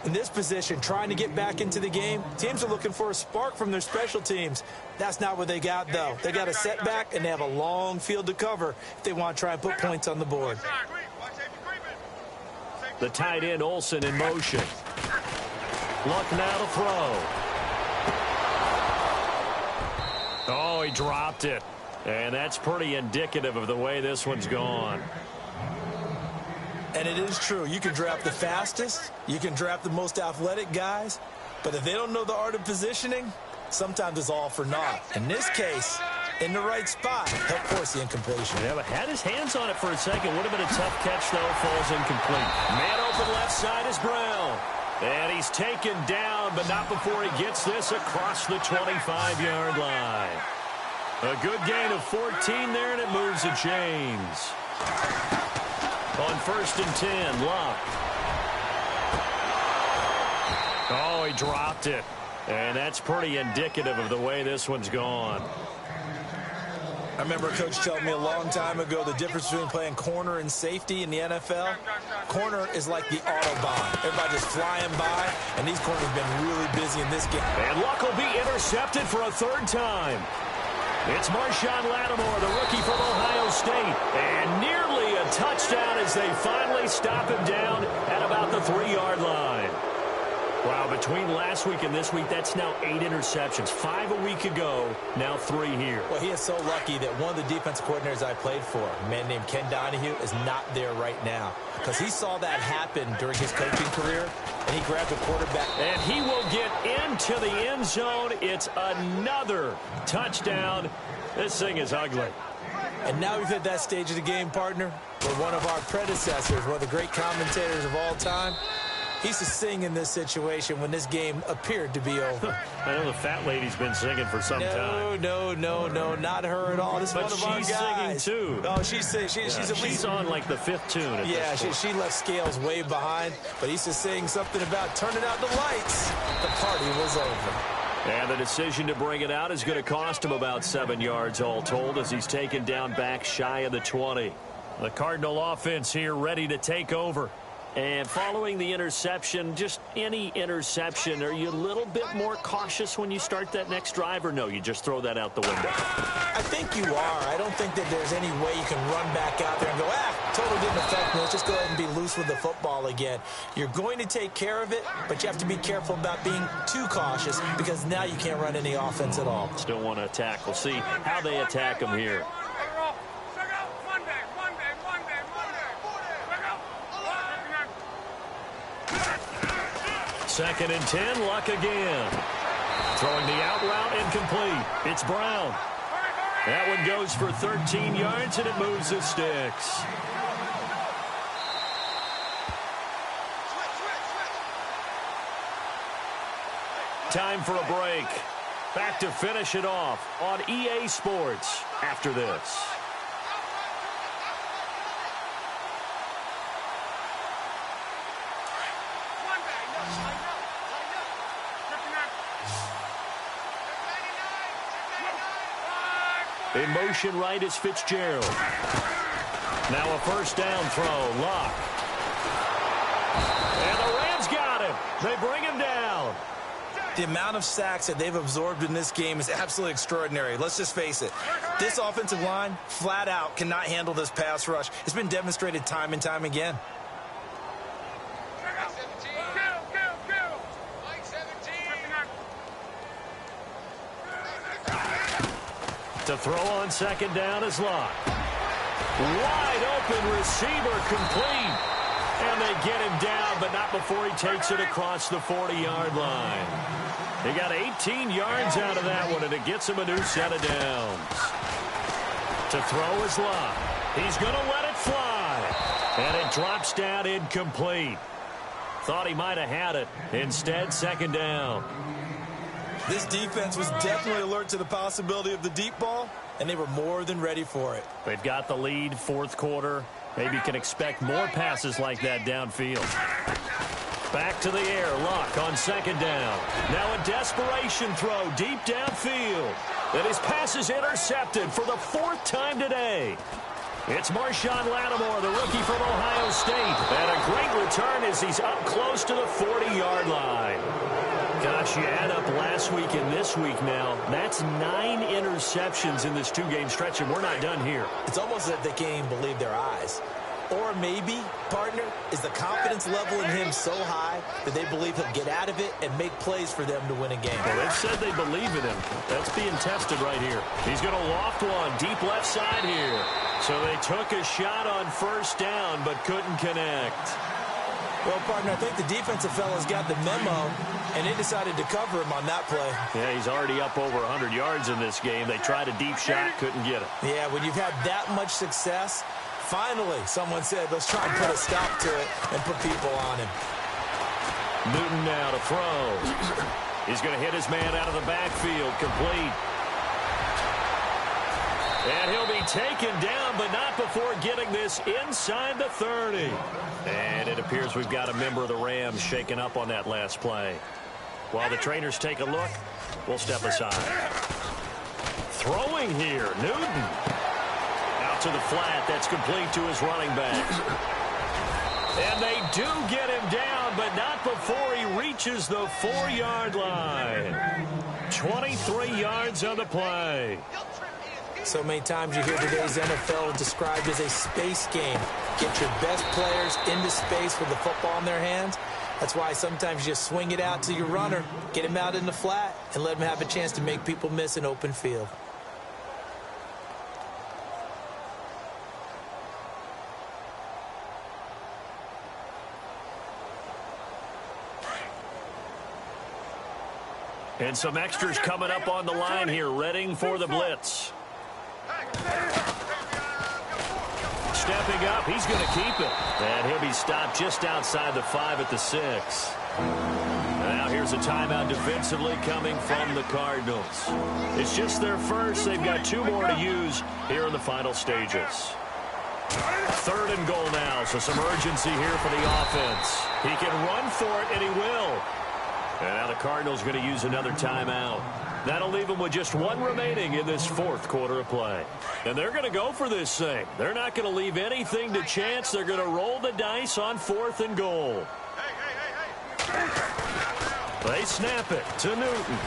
In this position, trying to get back into the game, teams are looking for a spark from their special teams. That's not what they got, though. They got a setback, and they have a long field to cover if they want to try and put points on the board. The tight end, Olsen, in motion. Luck now to throw. Oh, he dropped it. And that's pretty indicative of the way this one's gone. And it is true. You can draft the fastest. You can draft the most athletic guys. But if they don't know the art of positioning, sometimes it's all for naught. In this case, in the right spot, help force the incompletion. Yeah, but had his hands on it for a second. Would have been a tough catch, though. Falls incomplete. Man open left side is Brown. And he's taken down, but not before he gets this across the 25-yard line. A good gain of 14 there, and it moves the chains. On 1st and 10, Luck. Oh, he dropped it. And that's pretty indicative of the way this one's gone. I remember a coach telling me a long time ago the difference between playing corner and safety in the NFL. Corner is like the Autobahn. Everybody just flying by, and these corners have been really busy in this game. And Luck will be intercepted for a third time. It's Marshawn Lattimore, the rookie from Ohio State. And nearly a touchdown as they finally stop him down at about the 3-yard line. Wow, between last week and this week, that's now 8 interceptions. 5 a week ago, now 3 here. Well, he is so lucky that one of the defensive coordinators I played for, a man named Ken Donahue, is not there right now. Because he saw that happen during his coaching career, and he grabbed the quarterback. And he will get into the end zone. It's another touchdown. This thing is ugly. And now we've hit that stage of the game, partner, where one of our predecessors, one of the great commentators of all time, he used to sing in this situation when this game appeared to be over. I know the fat lady's been singing for some time. No, not her at all. This is one of our guys. But she's singing, too. Oh, she's at least on, like, the 5th tune at this point. She left Scales way behind, but he used to sing something about turning out the lights. The party was over. And the decision to bring it out is going to cost him about 7 yards all told as he's taken down back shy of the 20. The Cardinal offense here ready to take over. And following the interception, just any interception, are you a little bit more cautious when you start that next drive, or no, you just throw that out the window? I think you are. I don't think that there's any way you can run back out there and go, totally didn't affect me. Let's just go ahead and be loose with the football again. You're going to take care of it, but you have to be careful about being too cautious because now you can't run any offense at all. Still want to attack. We'll see how they attack him here. Second and 10, Luck again. Throwing the out route incomplete. It's Brown. That one goes for 13 yards, and it moves the sticks. Time for a break. Back to finish it off on EA Sports after this. In motion right is Fitzgerald. Now a first down throw, Luck. And the Rams got him. They bring him down. The amount of sacks that they've absorbed in this game is absolutely extraordinary. Let's just face it. This offensive line, flat out, cannot handle this pass rush. It's been demonstrated time and time again. To throw on second down is Luck. Wide open receiver complete. And they get him down, but not before he takes it across the 40-yard line. He got 18 yards out of that one, and it gets him a new set of downs. To throw is Luck. He's going to let it fly. And it drops down incomplete. Thought he might have had it. Instead, second down. This defense was definitely alert to the possibility of the deep ball, and they were more than ready for it. They've got the lead, fourth quarter. Maybe can expect more passes like that downfield. Back to the air, Luck on second down. Now a desperation throw deep downfield. And his pass is intercepted for the fourth time today. It's Marshawn Lattimore, the rookie from Ohio State. And a great return as he's up close to the 40-yard line. Gosh, you add up last week and this week now. That's 9 interceptions in this two-game stretch, and we're not done here. It's almost as if they can't even believe their eyes. Or maybe, partner, is the confidence level in him so high that they believe he'll get out of it and make plays for them to win a game. Well, they've said they believe in him. That's being tested right here. He's going to loft one deep left side here. So they took a shot on first down but couldn't connect. Well, partner, I think the defensive fellas got the memo, and they decided to cover him on that play. Yeah, he's already up over 100 yards in this game. They tried a deep shot, couldn't get it. Yeah, when you've had that much success, finally someone said, let's try and put a stop to it and put people on him. Newton now to throw. He's going to hit his man out of the backfield, complete. And he'll be taken down, but not before getting this inside the 30. And it appears we've got a member of the Rams shaken up on that last play. While the trainers take a look, we'll step aside. Throwing here, Newton. Out to the flat, that's complete to his running back. And they do get him down, but not before he reaches the 4-yard line. 23 yards on the play. So many times you hear today's NFL described as a space game. Get your best players into space with the football in their hands. That's why sometimes you just swing it out to your runner, get him out in the flat, and let him have a chance to make people miss an open field. And some extras coming up on the line here, readying for the blitz. Stepping up, he's going to keep it. And he'll be stopped just outside the 5 at the 6. Now here's a timeout defensively coming from the Cardinals. It's just their first. They've got 2 more to use here in the final stages. 3rd and goal now, so some urgency here for the offense. He can run for it, and he will. And now the Cardinals going to use another timeout. That'll leave them with just 1 remaining in this 4th quarter of play. And they're going to go for this thing. They're not going to leave anything to chance. They're going to roll the dice on 4th and goal. They snap it to Newton.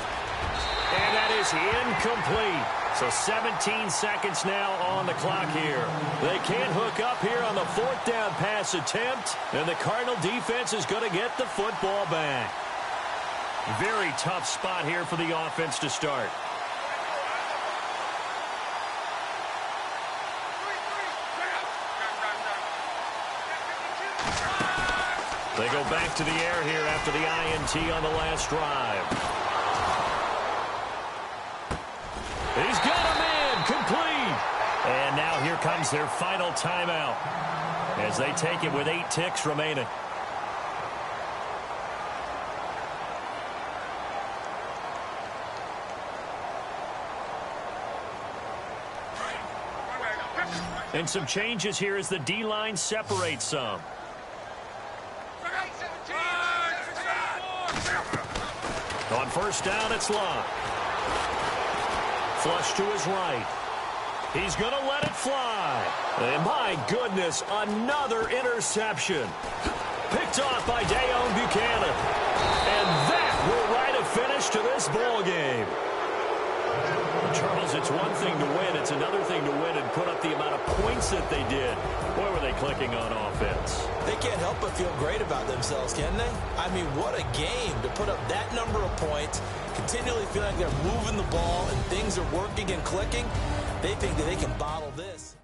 And that is incomplete. So 17 seconds now on the clock here. They can't hook up here on the 4th down pass attempt. And the Cardinal defense is going to get the football back. Very tough spot here for the offense to start. They go back to the air here after the INT on the last drive. He's got him in, complete. And now here comes their final timeout as they take it with 8 ticks remaining. And some changes here as the D-line separates some. On first down, it's Love. Flush to his right. He's going to let it fly. And my goodness, another interception. Picked off by Dayon Buchanan. And that will write a finish to this ball game. Charles, it's one thing to win. It's another thing to win and put up the amount of points that they did. Boy, were they clicking on offense. They can't help but feel great about themselves, can they? I mean, what a game to put up that number of points, continually feeling like they're moving the ball and things are working and clicking. They think that they can bottle this.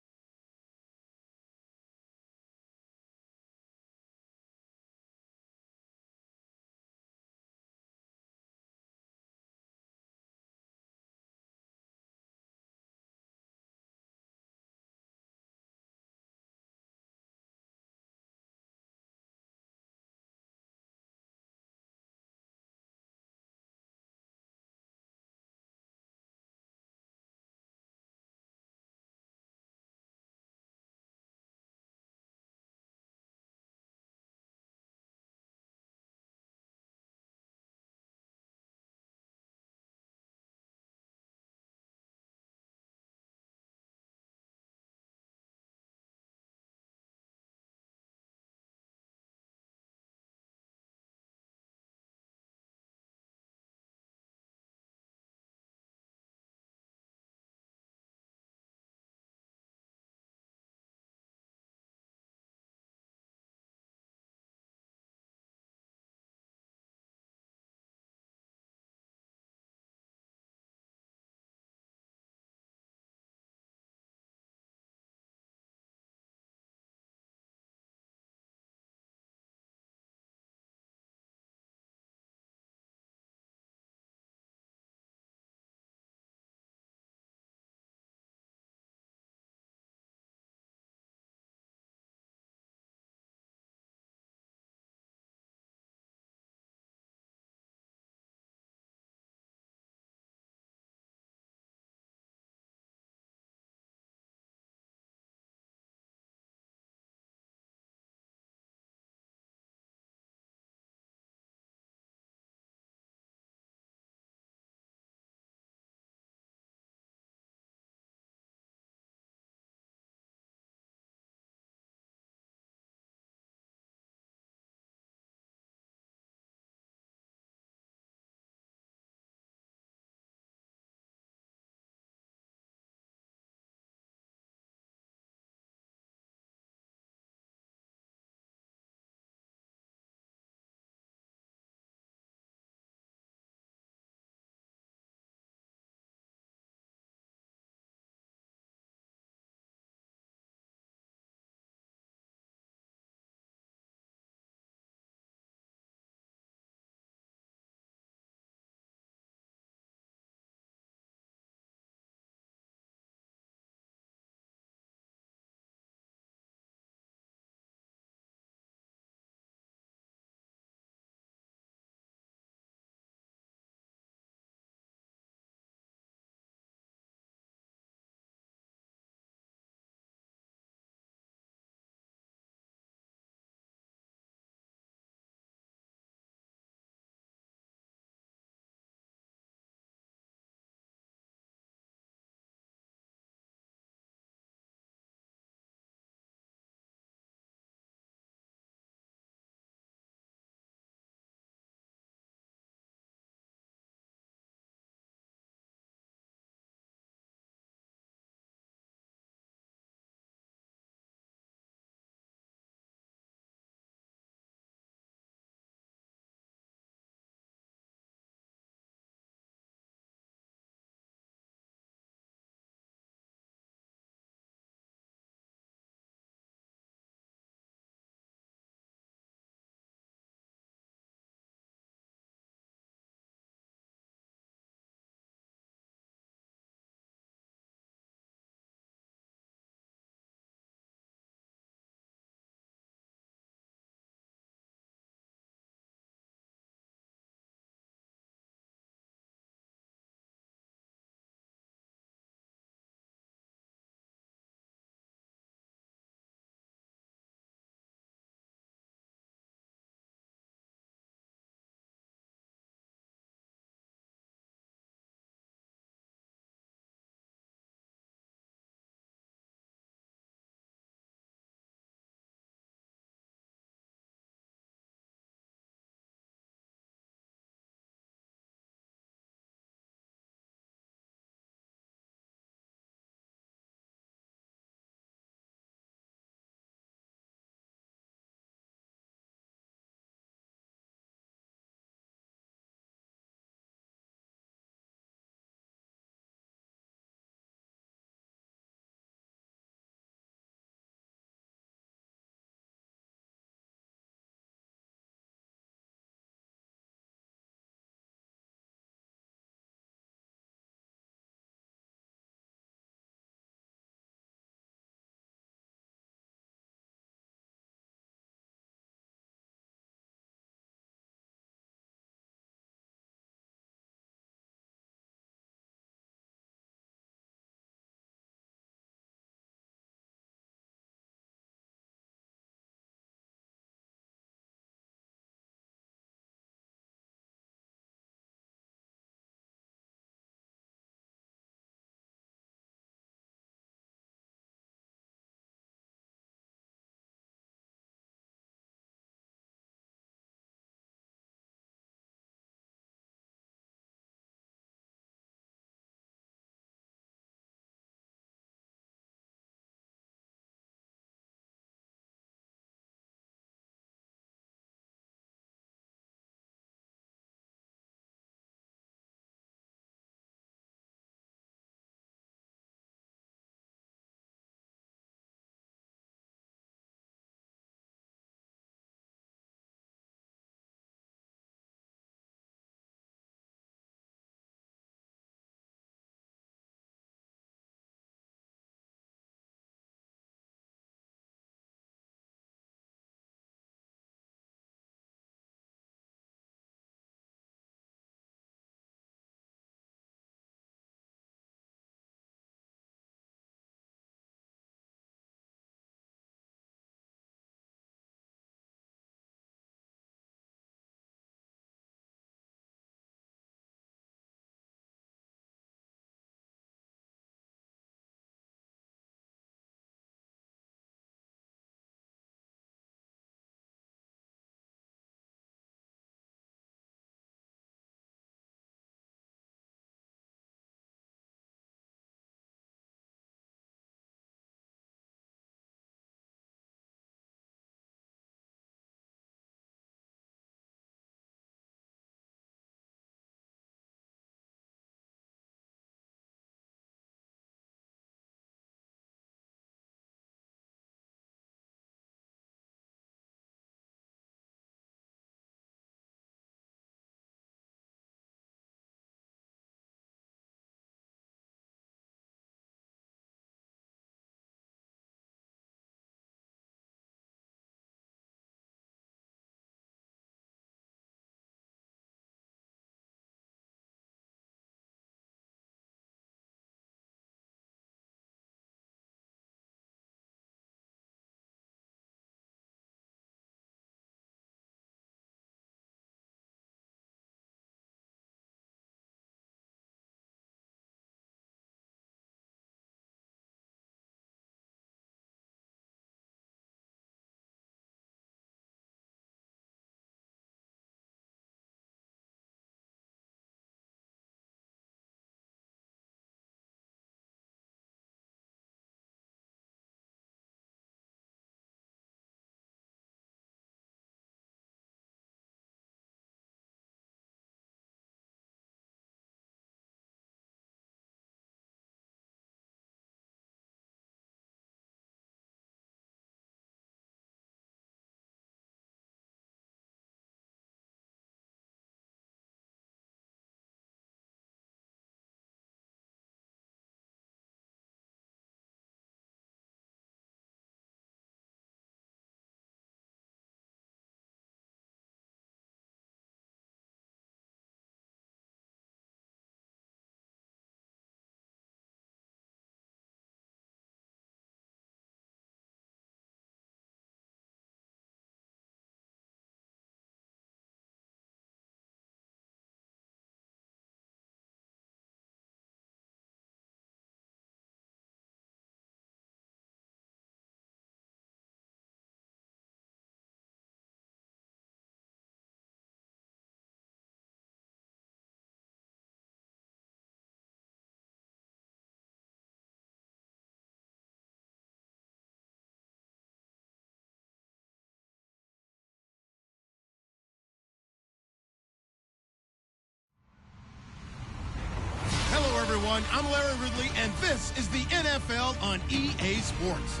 everyone. I'm Larry Ridley, and this is the NFL on EA Sports.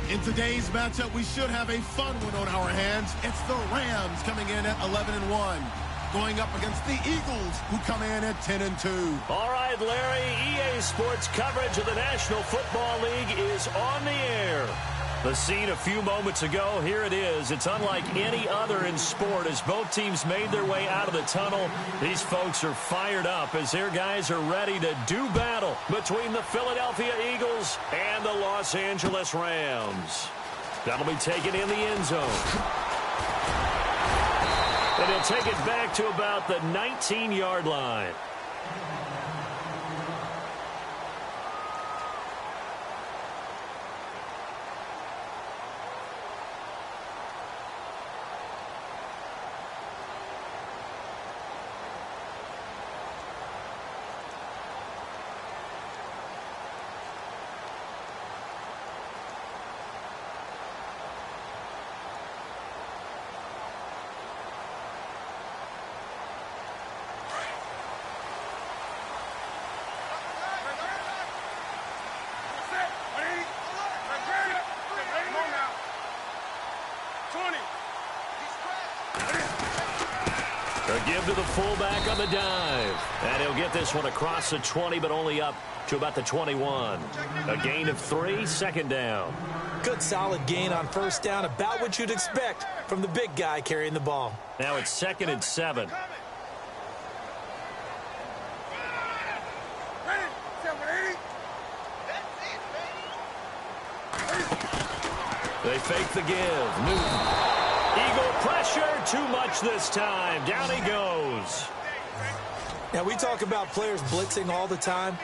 In today's matchup, we should have a fun one on our hands. It's the Rams coming in at 11-1, going up against the Eagles, who come in at 10-2. All right, Larry, EA Sports coverage of the National Football League is on the air. The scene a few moments ago, here it is. It's unlike any other in sport as both teams made their way out of the tunnel. These folks are fired up as their guys are ready to do battle between the Philadelphia Eagles and the Los Angeles Rams. That'll be taken in the end zone. And he'll take it back to about the 19-yard line. A give to the fullback on the dive. And he'll get this one across the 20, but only up to about the 21. A gain of 3, second down. Good solid gain on first down, about what you'd expect from the big guy carrying the ball. Now it's 2nd and 7. They fake the give. Newton. Eagle pressure, too much this time. Down he goes. Now, we talk about players blitzing all the time.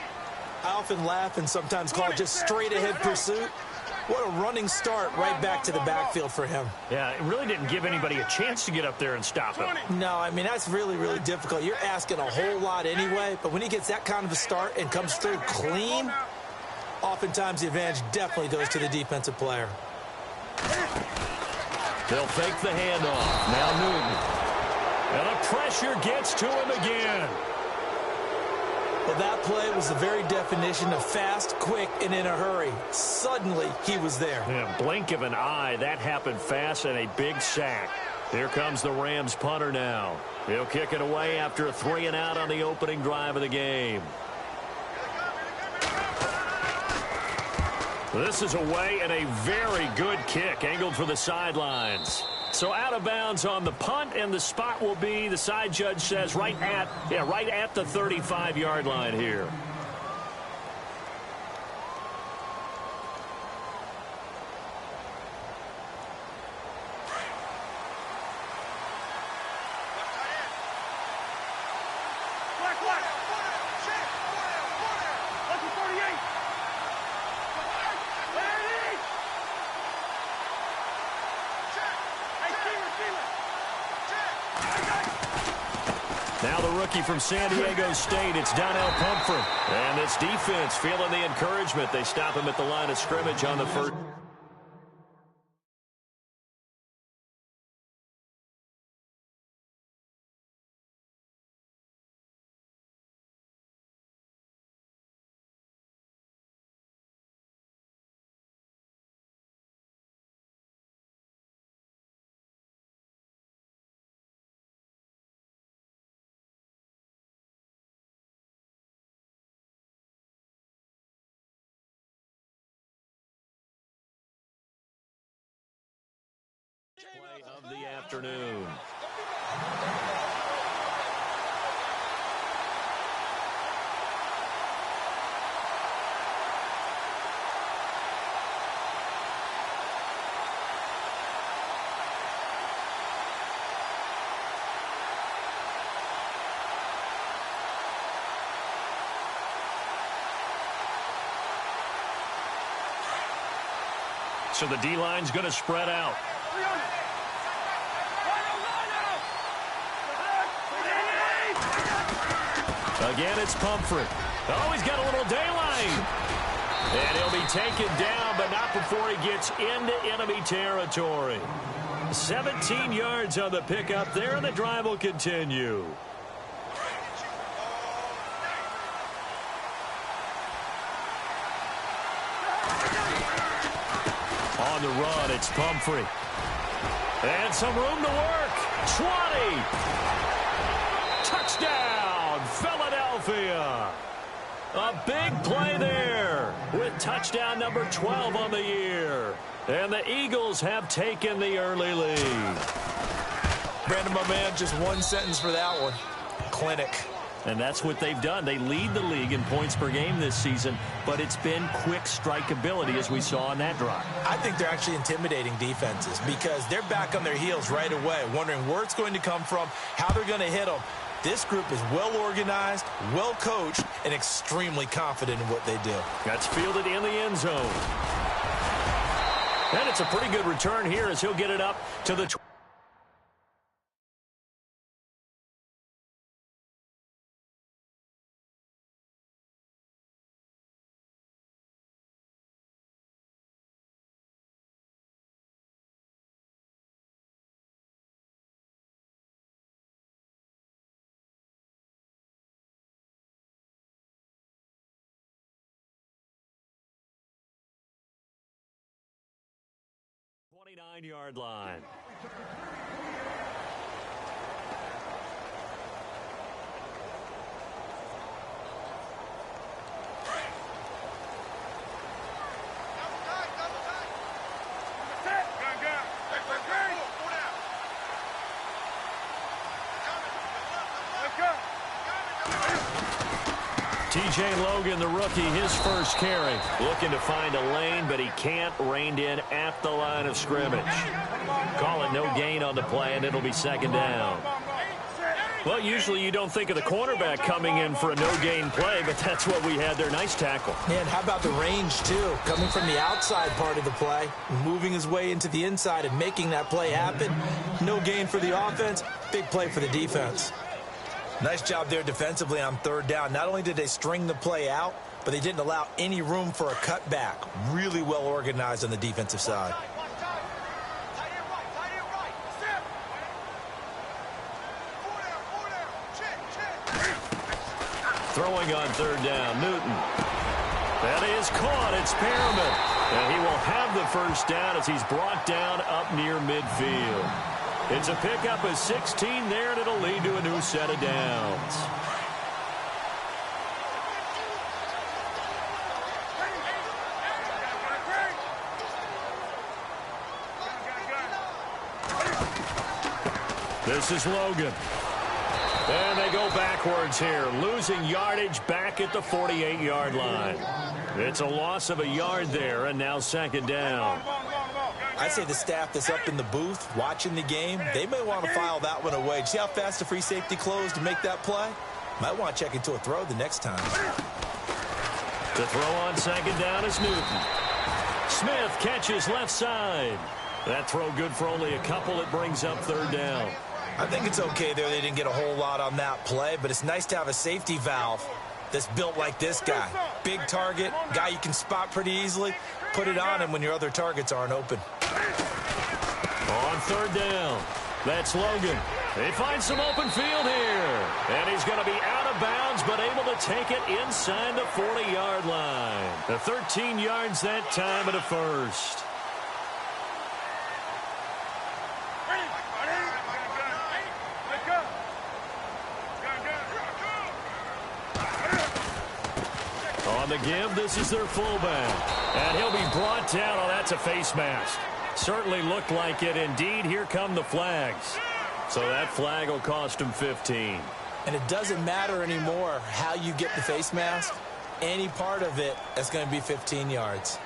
I often laugh and sometimes call it just straight-ahead pursuit. What a running start right back to the backfield for him. Yeah, it really didn't give anybody a chance to get up there and stop him. No, I mean, that's really, really difficult. You're asking a whole lot anyway, but when he gets that kind of a start and comes through clean, oftentimes the advantage definitely goes to the defensive player. They'll fake the handoff. Now Newton. And the pressure gets to him again. Well, that play was the very definition of fast, quick, and in a hurry. Suddenly, he was there. Yeah, blink of an eye. That happened fast and a big sack. Here comes the Rams punter now. He'll kick it away after a 3-and-out on the opening drive of the game. This is away and a very good kick angled for the sidelines. So out of bounds on the punt, and the spot will be, the side judge says, right at the 35-yard line here. Now the rookie from San Diego State, it's Donnell Pumphrey. And this defense feeling the encouragement. They stop him at the line of scrimmage on the first. Play of the afternoon. So the D-line's going to spread out. Again, it's Pumphrey. Oh, he's got a little daylight. And he'll be taken down, but not before he gets into enemy territory. 17 yards on the pickup there, and the drive will continue. the run. It's Pumphrey. And some room to work. 20. Touchdown, Philadelphia. A big play there with touchdown number 12 on the year. And the Eagles have taken the early lead. Brandon, my man, just one sentence for that one. Clinic. And that's what they've done. They lead the league in points per game this season, but it's been quick strikeability as we saw on that drive. I think they're actually intimidating defenses because they're back on their heels right away, wondering where it's going to come from, how they're going to hit them. This group is well organized, well coached, and extremely confident in what they do. That's fielded in the end zone. And it's a pretty good return here as he'll get it up to the 29-yard line. TJ Logan, the rookie, his first carry. Looking to find a lane, but he can't. Reined in at the line of scrimmage. Call it no gain on the play, and it'll be second down. Well, usually you don't think of the cornerback coming in for a no-gain play, but that's what we had there. Nice tackle. And how about the range, too? Coming from the outside part of the play, moving his way into the inside and making that play happen. No gain for the offense, big play for the defense. Nice job there defensively on third down. Not only did they string the play out, but they didn't allow any room for a cutback. Really well organized on the defensive side. Throwing on third down, Newton. That is caught. It's Perriman. And he will have the first down as he's brought down up near midfield. It's a pickup of 16 there, and it'll lead to a new set of downs. This is Logan. And they go backwards here, losing yardage back at the 48-yard line. It's a loss of a yard there, and now second down. I'd say the staff that's up in the booth watching the game, they may want to file that one away. See how fast the free safety closed to make that play? Might want to check into a throw the next time. The throw on second down is Newton. Smith catches left side. That throw good for only a couple. It brings up third down. I think it's okay there. They didn't get a whole lot on that play, but it's nice to have a safety valve that's built like this guy. Big target, guy you can spot pretty easily. Put it on him when your other targets aren't open. On third down, that's Logan. He finds some open field here. And he's going to be out of bounds, but able to take it inside the 40-yard line. The 13 yards that time at a first. On the give, this is their fullback. And he'll be brought down. Oh, that's a face mask. Certainly looked like it. Indeed, here come the flags. So that flag will cost him 15. And it doesn't matter anymore how you get the face mask. Any part of it, that's going to be 15 yards.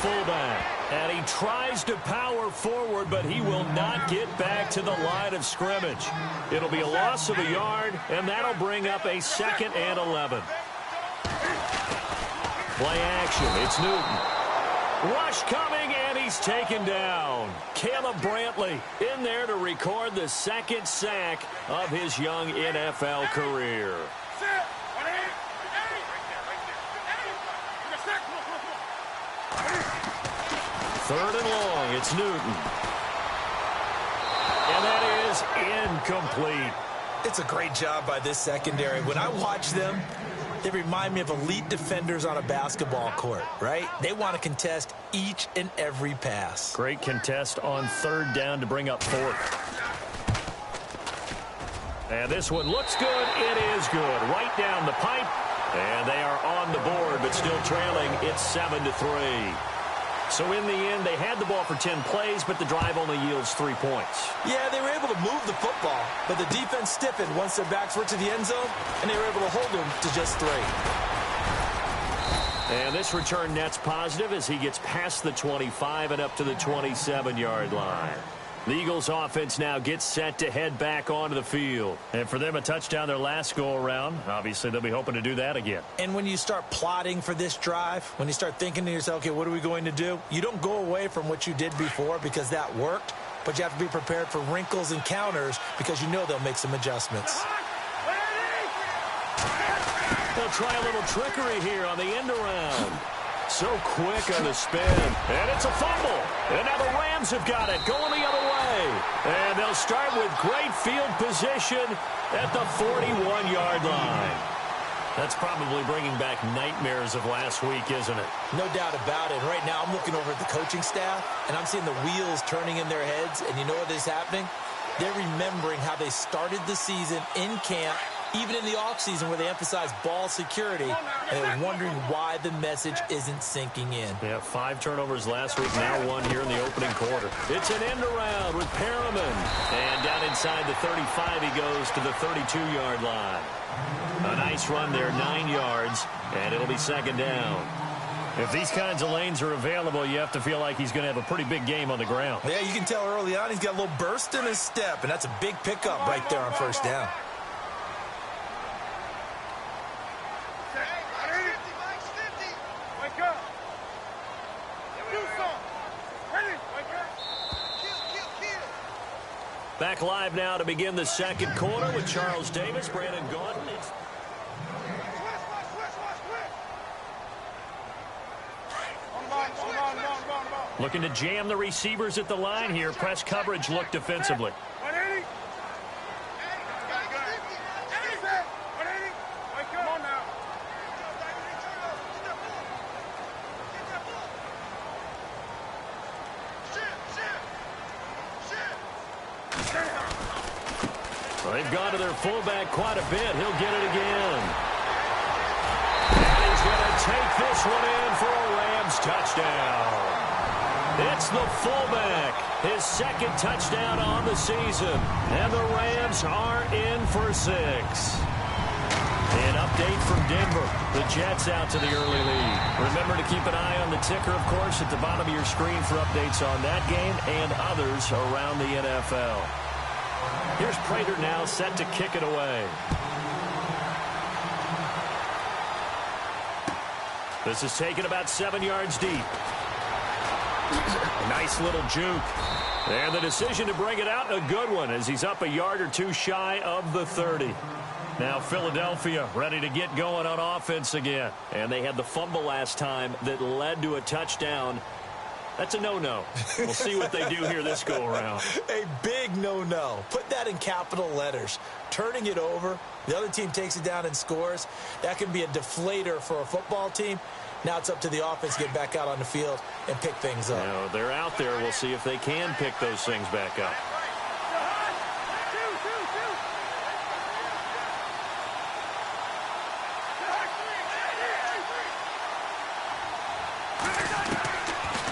Fullback, and he tries to power forward, but he will not get back to the line of scrimmage. It'll be a loss of a yard, and that'll bring up a 2nd and 11. Play action, it's Newton. Rush coming, and he's taken down. Caleb Brantley in there to record the 2nd sack of his young NFL career. Third and long, it's Newton. And that is incomplete. It's a great job by this secondary. When I watch them, they remind me of elite defenders on a basketball court, right? They want to contest each and every pass. Great contest on third down to bring up fourth. And this one looks good. It is good. Right down the pipe. And they are on the board, but still trailing. It's 7-3. So in the end, they had the ball for 10 plays, but the drive only yields 3 points. Yeah, they were able to move the football, but the defense stiffened once their backs were to the end zone, and they were able to hold them to just 3. And this return net's positive as he gets past the 25 and up to the 27-yard line. The Eagles offense now gets set to head back onto the field. And for them, a touchdown their last go-around. Obviously, they'll be hoping to do that again. And when you start plotting for this drive, when you start thinking to yourself, okay, what are we going to do? You don't go away from what you did before because that worked, but you have to be prepared for wrinkles and counters because you know they'll make some adjustments. They'll try a little trickery here on the end around. So quick on the spin. And it's a fumble. And now the Rams have got it going the other way. And they'll start with great field position at the 41-yard line. That's probably bringing back nightmares of last week, isn't it? No doubt about it. Right now I'm looking over at the coaching staff, and I'm seeing the wheels turning in their heads. And you know what is happening? They're remembering how they started the season in camp, even in the offseason where they emphasized ball security, and they're wondering why the message isn't sinking in. Yeah, 5 turnovers last week, now 1 here in the opening quarter. It's an end around with Perriman. And down inside the 35, he goes to the 32-yard line. A nice run there, 9 yards, and it'll be second down. If these kinds of lanes are available, you have to feel like he's going to have a pretty big game on the ground. Yeah, you can tell early on he's got a little burst in his step, and that's a big pickup right there on first down. Back live now to begin the second quarter with Charles Davis, Brandon Gordon. Looking to jam the receivers at the line here. Press coverage look defensively. They've gone to their fullback quite a bit. He'll get it again. And he's going to take this one in for a Rams touchdown. It's the fullback, his second touchdown on the season. And the Rams are in for 6. An update from Denver. The Jets out to the early lead. Remember to keep an eye on the ticker, of course, at the bottom of your screen for updates on that game and others around the NFL. Here's Prater now set to kick it away. This is taken about 7 yards deep. A nice little juke. And the decision to bring it out, a good one, as he's up a yard or two shy of the 30. Now Philadelphia ready to get going on offense again. And they had the fumble last time that led to a touchdown. That's a no-no. We'll see what they do here this go-around. A big no-no. Put that in capital letters. Turning it over, the other team takes it down and scores. That can be a deflator for a football team. Now it's up to the offense to get back out on the field and pick things up. Now, they're out there. We'll see if they can pick those things back up.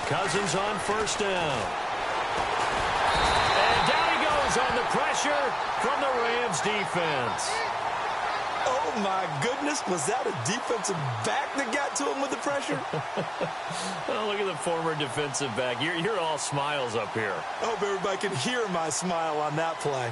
Cousins on first down. And down he goes on the pressure from the Rams defense. Oh, my goodness. Was that a defensive back that got to him with the pressure? Oh, look at the former defensive back. You're all smiles up here. I hope everybody can hear my smile on that play.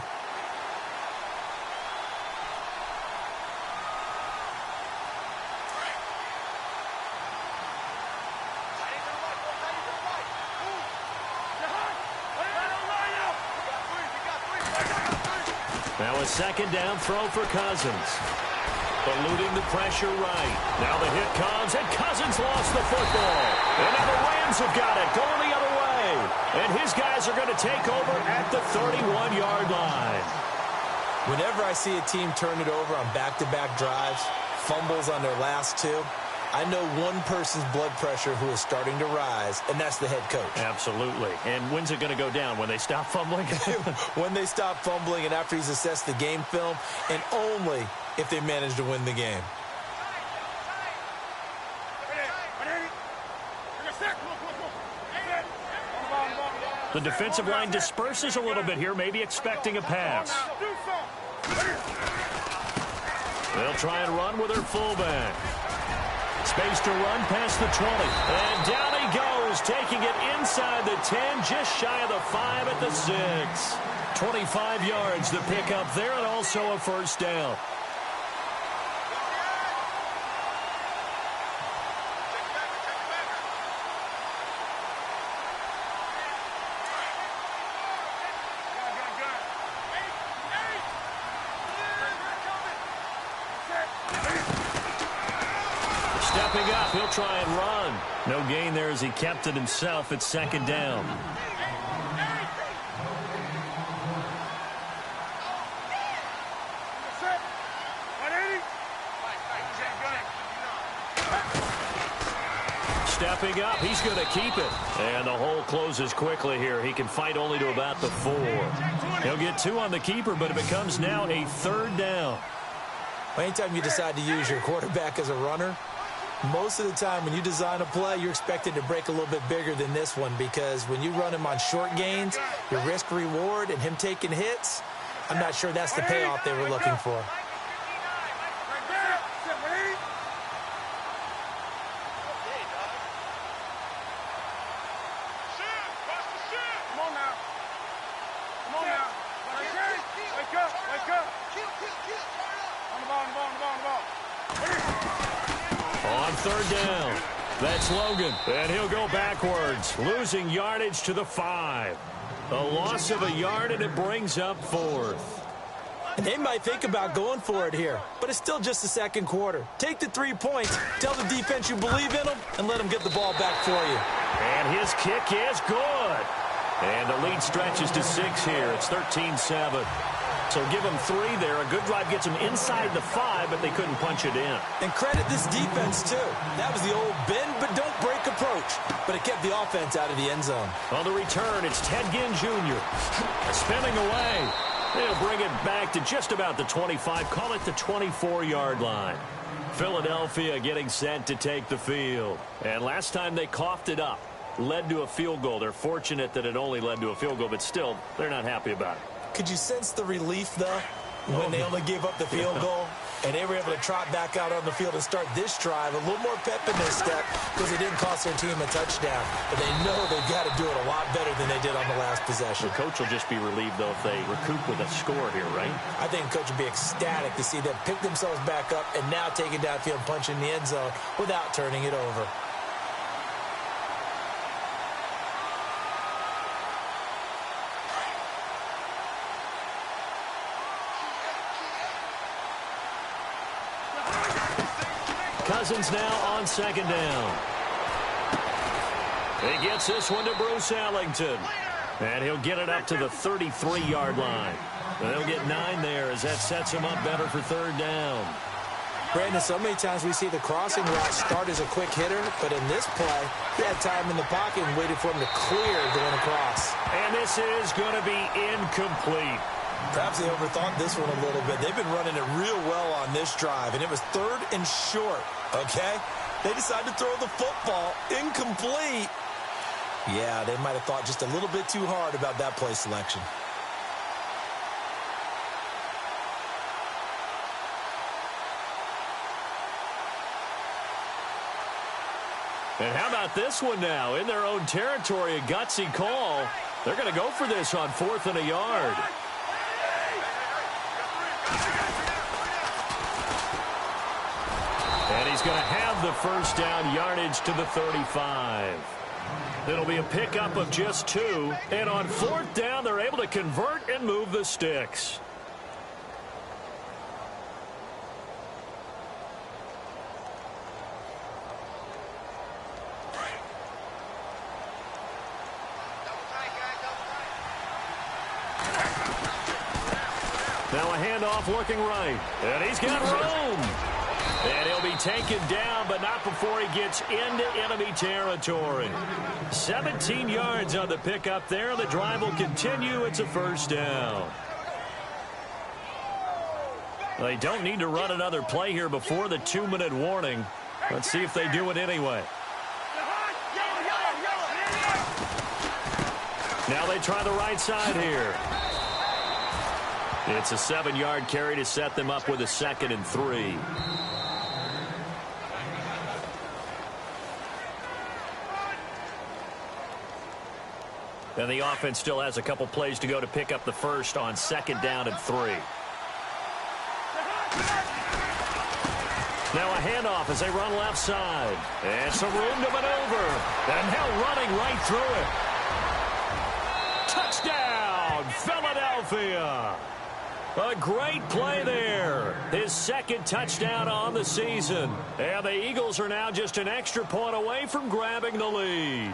Now a second down throw for Cousins. Eluding the pressure right. Now the hit comes, and Cousins lost the football. And now the Rams have got it. Going the other And his guys are going to take over at the 31-yard line. Whenever I see a team turn it over on back-to-back drives, fumbles on their last two, I know one person's blood pressure who is starting to rise, and that's the head coach. Absolutely. And when's it going to go down? When they stop fumbling? When they stop fumbling and after he's assessed the game film, and only if they manage to win the game. The defensive line disperses a little bit here, maybe expecting a pass. They'll try and run with their fullback. Space to run past the 20. And down he goes, taking it inside the 10, just shy of the 5 at the 6. 25 yards to pick up there, and also a first down. Stepping up, he'll try and run. No gain there as he kept it himself at second down. Stepping up, he's going to keep it. And the hole closes quickly here. He can fight only to about the 4. He'll get 2 on the keeper, but it becomes now a third down. Anytime you decide to use your quarterback as a runner, most of the time when you design a play, you're expected to break a little bit bigger than this one, because when you run him on short gains, your risk-reward and him taking hits, I'm not sure that's the payoff they were looking for. On third down, that's Logan, and he'll go backwards, losing yardage to the 5. A loss of a yard, and it brings up 4th. And they might think about going for it here, but it's still just the second quarter. Take the 3 points, tell the defense you believe in them, and let them get the ball back for you. And his kick is good. And the lead stretches to 6 here. It's 13-7. So give them 3 there. A good drive gets them inside the 5, but they couldn't punch it in. And credit this defense, too. That was the old bend but don't break approach, but it kept the offense out of the end zone. On the return, it's Ted Ginn Jr. spinning away. They'll bring it back to just about the 25. Call it the 24-yard line. Philadelphia getting set to take the field. And last time they coughed it up, led to a field goal. They're fortunate that it only led to a field goal, but still, they're not happy about it. Could you sense the relief, though, when they only gave up the field goal and they were able to trot back out on the field and start this drive? A little more pep in their step because it didn't cost their team a touchdown. But they know they've got to do it a lot better than they did on the last possession. The coach will just be relieved, though, if they recoup with a score here, right? I think the coach will be ecstatic to see them pick themselves back up and now take it downfield and punch in the end zone without turning it over. Cousins now on second down. He gets this one to Bruce Ellington. And he'll get it up to the 33-yard line. And they'll get 9 there as that sets him up better for third down. Brandon, so many times we see the crossing route start as a quick hitter, but in this play, he had time in the pocket and waited for him to clear going across. And this is going to be incomplete. Perhaps they overthought this one a little bit. They've been running it real well on this drive, and it was 3rd and short, okay? They decided to throw the football incomplete. Yeah, they might have thought just a little bit too hard about that play selection. And how about this one now? In their own territory, a gutsy call. They're going to go for this on 4th and a yard. And he's going to have the first down, yardage to the 35. It'll be a pickup of just 2. And on 4th down, they're able to convert and move the sticks. Now a handoff looking right. And he's got room. And he'll be taken down, but not before he gets into enemy territory. 17 yards on the pickup there. The drive will continue. It's a first down. They don't need to run another play here before the 2-minute warning. Let's see if they do it anyway. Now they try the right side here. It's a 7-yard carry to set them up with a 2nd and 3. And the offense still has a couple plays to go to pick up the first on 2nd down and 3. Now a handoff as they run left side. And some room to maneuver. And now running right through it. Touchdown, Philadelphia. A great play there. His 2nd touchdown on the season. And the Eagles are now just an extra point away from grabbing the lead.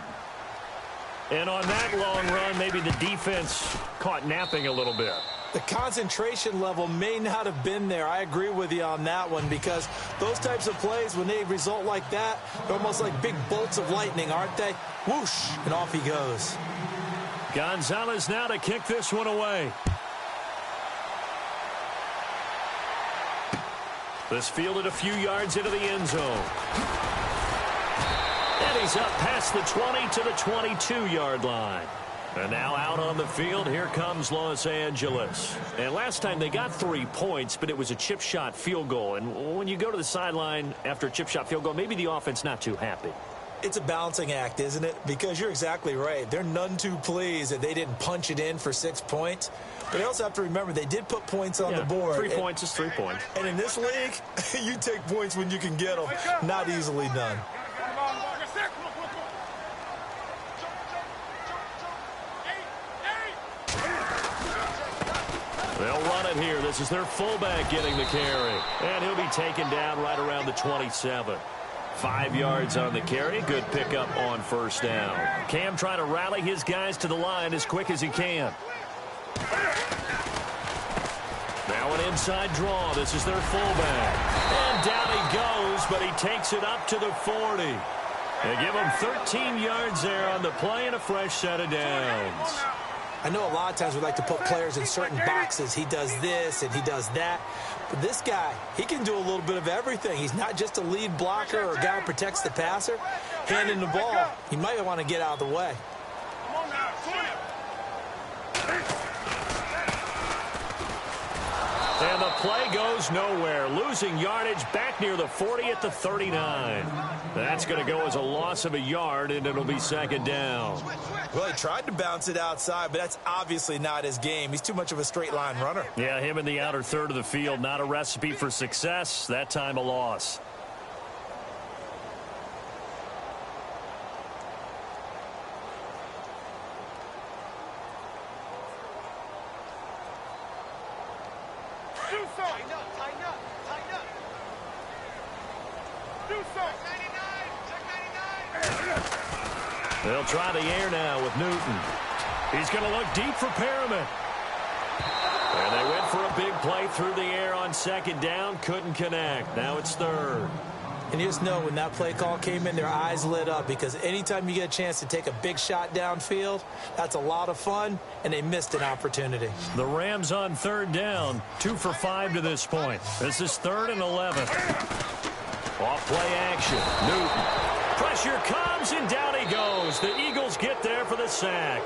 And on that long run, maybe the defense caught napping a little bit. The concentration level may not have been there. I agree with you on that one, because those types of plays, when they result like that, they're almost like big bolts of lightning, aren't they? Whoosh, and off he goes. Gonzalez now to kick this one away. This fielded a few yards into the end zone. And he's up past the 20 to the 22-yard line. And now out on the field, here comes Los Angeles. And last time they got 3 points, but it was a chip shot field goal. And when you go to the sideline after a chip shot field goal, maybe the offense not too happy. It's a balancing act, isn't it? Because you're exactly right. They're none too pleased that they didn't punch it in for 6 points. But they also have to remember they did put points on the board. 3 points is 3 points. And in this league, you take points when you can get them. Not easily done. They'll run it here. This is their fullback getting the carry. And he'll be taken down right around the 27. 5 yards on the carry. Good pickup on first down. Cam trying to rally his guys to the line as quick as he can. Now an inside draw. This is their fullback. And down he goes, but he takes it up to the 40. They give him 13 yards there on the play and a fresh set of downs. I know a lot of times we like to put players in certain boxes. He does this and he does that. But this guy, he can do a little bit of everything. He's not just a lead blocker or a guy who protects the passer. Handing the ball, he might want to get out of the way. And the play goes nowhere. Losing yardage back near the 40 at the 39. That's going to go as a loss of a yard, and it'll be 2nd down. Well, he tried to bounce it outside, but that's obviously not his game. He's too much of a straight line runner. Yeah, him in the outer third of the field, not a recipe for success. That time a loss. They'll try the air now with Newton. He's going to look deep for Perriman. And they went for a big play through the air on 2nd down. Couldn't connect. Now it's 3rd. And you just know when that play call came in, their eyes lit up, because anytime you get a chance to take a big shot downfield, that's a lot of fun, and they missed an opportunity. The Rams on 3rd down, 2 for 5 to this point. This is 3rd and 11. Off play action. Newton. Pressure comes, and down he goes. The Eagles get there for the sack.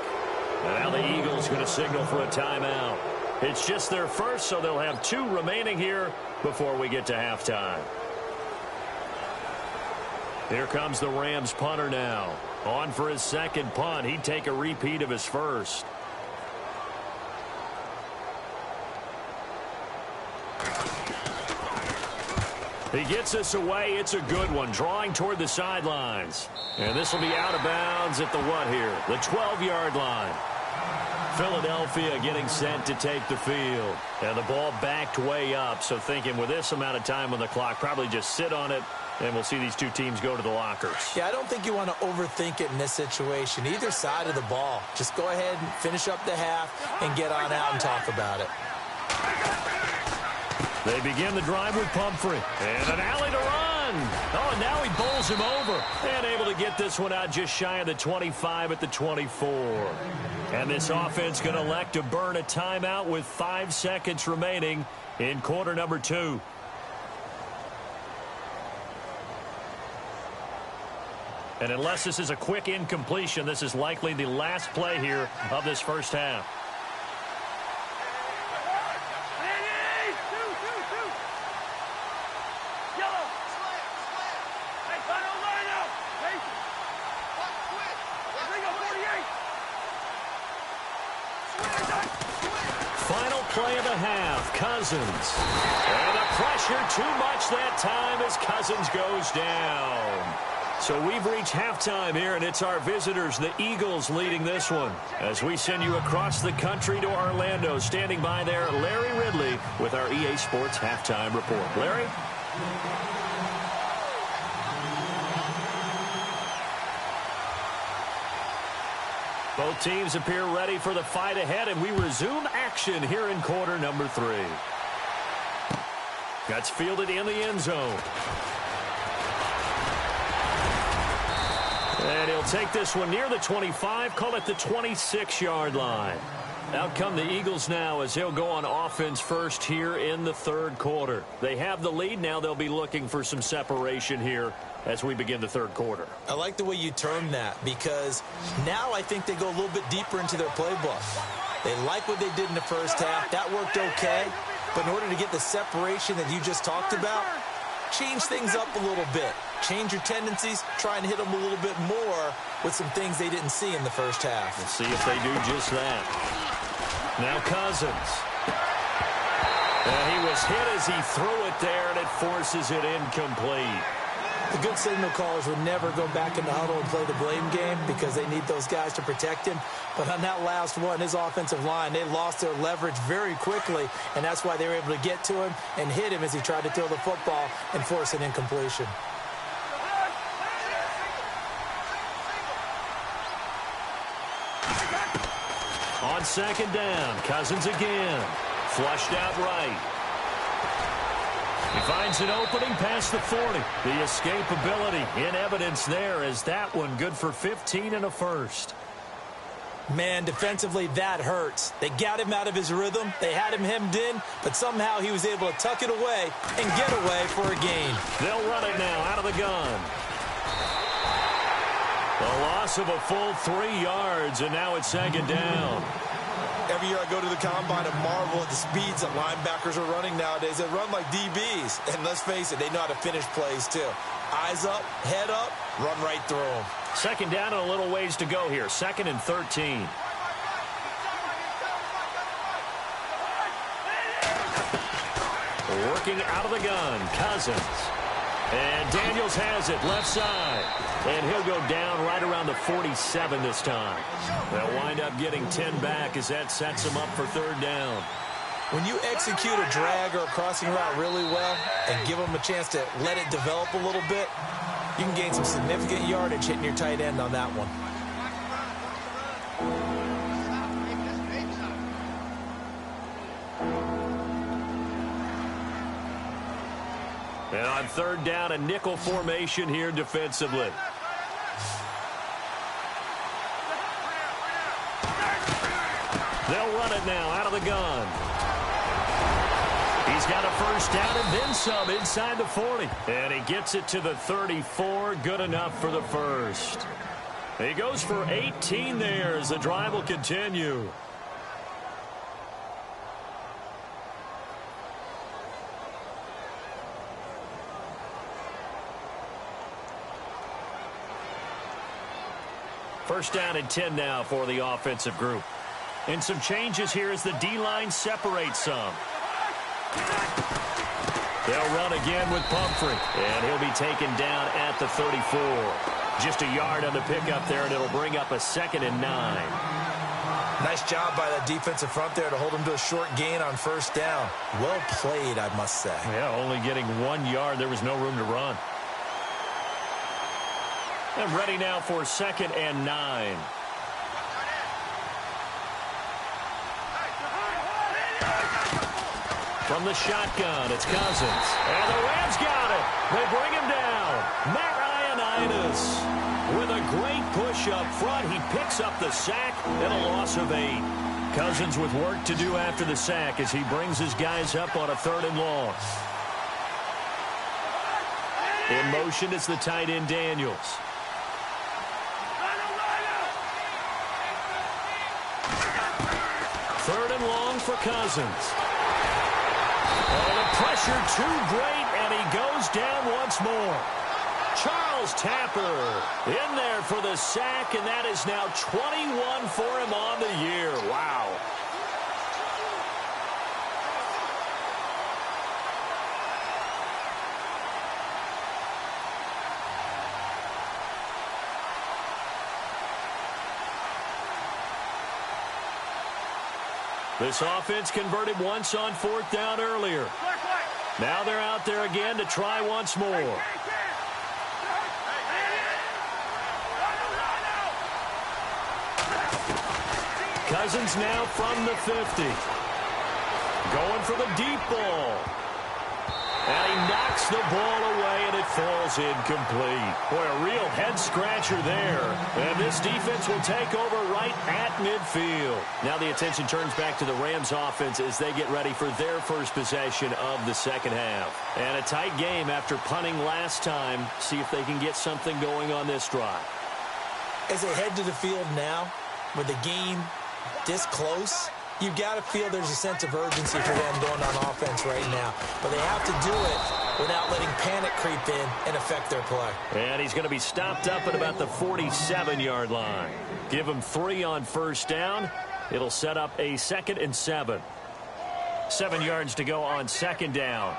And now the Eagles going to signal for a timeout. It's just their first, so they'll have 2 remaining here before we get to halftime. Here comes the Rams punter now. On for his 2nd punt. He'd take a repeat of his first. He gets us away. It's a good one. Drawing toward the sidelines. And this will be out of bounds at the what here? The 12-yard line. Philadelphia getting set to take the field. And the ball backed way up. So thinking with this amount of time on the clock, probably just sit on it. And we'll see these 2 teams go to the lockers. Yeah, I don't think you want to overthink it in this situation. Either side of the ball. Just go ahead and finish up the half and get on out and talk about it. They begin the drive with Pumphrey. And an alley to run. Oh, and now he bowls him over. And able to get this one out just shy of the 25 at the 24. And this offense going to elect to burn a timeout with 5 seconds remaining in quarter number 2. And unless this is a quick incompletion, this is likely the last play here of this first half. Final play of the half, Cousins. And the pressure too much that time as Cousins goes down. So we've reached halftime here, and it's our visitors, the Eagles, leading this one. As we send you across the country to Orlando, standing by there, Larry Ridley with our EA Sports Halftime Report. Larry? Both teams appear ready for the fight ahead, and we resume action here in quarter number 3. That's fielded in the end zone. And he'll take this one near the 25, call it the 26-yard line. Out come the Eagles now as they'll go on offense first here in the third quarter. They have the lead. Now they'll be looking for some separation here as we begin the third quarter. I like the way you term that, because now I think they go a little bit deeper into their playbook. They like what they did in the first half. That worked okay. But in order to get the separation that you just talked about, change things up a little bit. Change your tendencies. Try and hit them a little bit more with some things they didn't see in the first half. We'll see if they do just that. Now Cousins. And he was hit as he threw it there, and it forces it incomplete. The good signal callers would never go back in the huddle and play the blame game because they need those guys to protect him. But on that last one, his offensive line, they lost their leverage very quickly, and that's why they were able to get to him and hit him as he tried to throw the football and force an incompletion. On second down, Cousins again. Flushed out right. He finds an opening past the 40. The escapability in evidence there as that one good for 15 and a first. Man, defensively, that hurts. They got him out of his rhythm. They had him hemmed in, but somehow he was able to tuck it away and get away for a gain. They'll run it now out of the gun. A loss of a full 3 yards, and now it's second down. Every year I go to the combine and marvel at the speeds that linebackers are running nowadays. They run like DBs. And let's face it, they know how to finish plays too. Eyes up, head up, run right through them. Second down and a little ways to go here. 2nd and 13. Working out of the gun, Cousins. And Daniels has it, left side. And he'll go down right around the 47 this time. They'll wind up getting 10 back as that sets them up for third down. When you execute a drag or a crossing route really well and give them a chance to let it develop a little bit, you can gain some significant yardage hitting your tight end on that one. And on third down, a nickel formation here defensively. They'll run it now out of the gun. He's got a first down and then some inside the 40. And he gets it to the 34. Good enough for the first. He goes for 18 there as the drive will continue. First down and 10 now for the offensive group. And some changes here as the D-line separates some. They'll run again with Pumphrey. And he'll be taken down at the 34. Just a yard on the pickup there, and it'll bring up a 2nd and 9. Nice job by that defensive front there to hold him to a short gain on first down. Well played, I must say. Yeah, only getting 1 yard. There was no room to run. And ready now for 2nd and 9. From the shotgun, it's Cousins. And the Rams got it. They bring him down. Matt Ioannidis with a great push up front. He picks up the sack and a loss of 8. Cousins with work to do after the sack as he brings his guys up on a 3rd and long. In motion is the tight end Daniels. Third and long for Cousins. Oh, the pressure too great, and he goes down once more. Charles Tapper in there for the sack, and that is now 21 for him on the year. Wow. This offense converted once on 4th down earlier. Now they're out there again to try once more. Cousins now from the 50. Going for the deep ball. And he knocks the ball away, and it falls incomplete. Boy, a real head-scratcher there. And this defense will take over right at midfield. Now the attention turns back to the Rams offense as they get ready for their first possession of the second half. And a tight game after punting last time. See if they can get something going on this drive. As they head to the field now, with the game this close, you've got to feel there's a sense of urgency for them going on offense right now. But they have to do it without letting panic creep in and affect their play. And he's going to be stopped up at about the 47-yard line. Give him 3 on first down. It'll set up a 2nd and 7. 7 yards to go on 2nd down.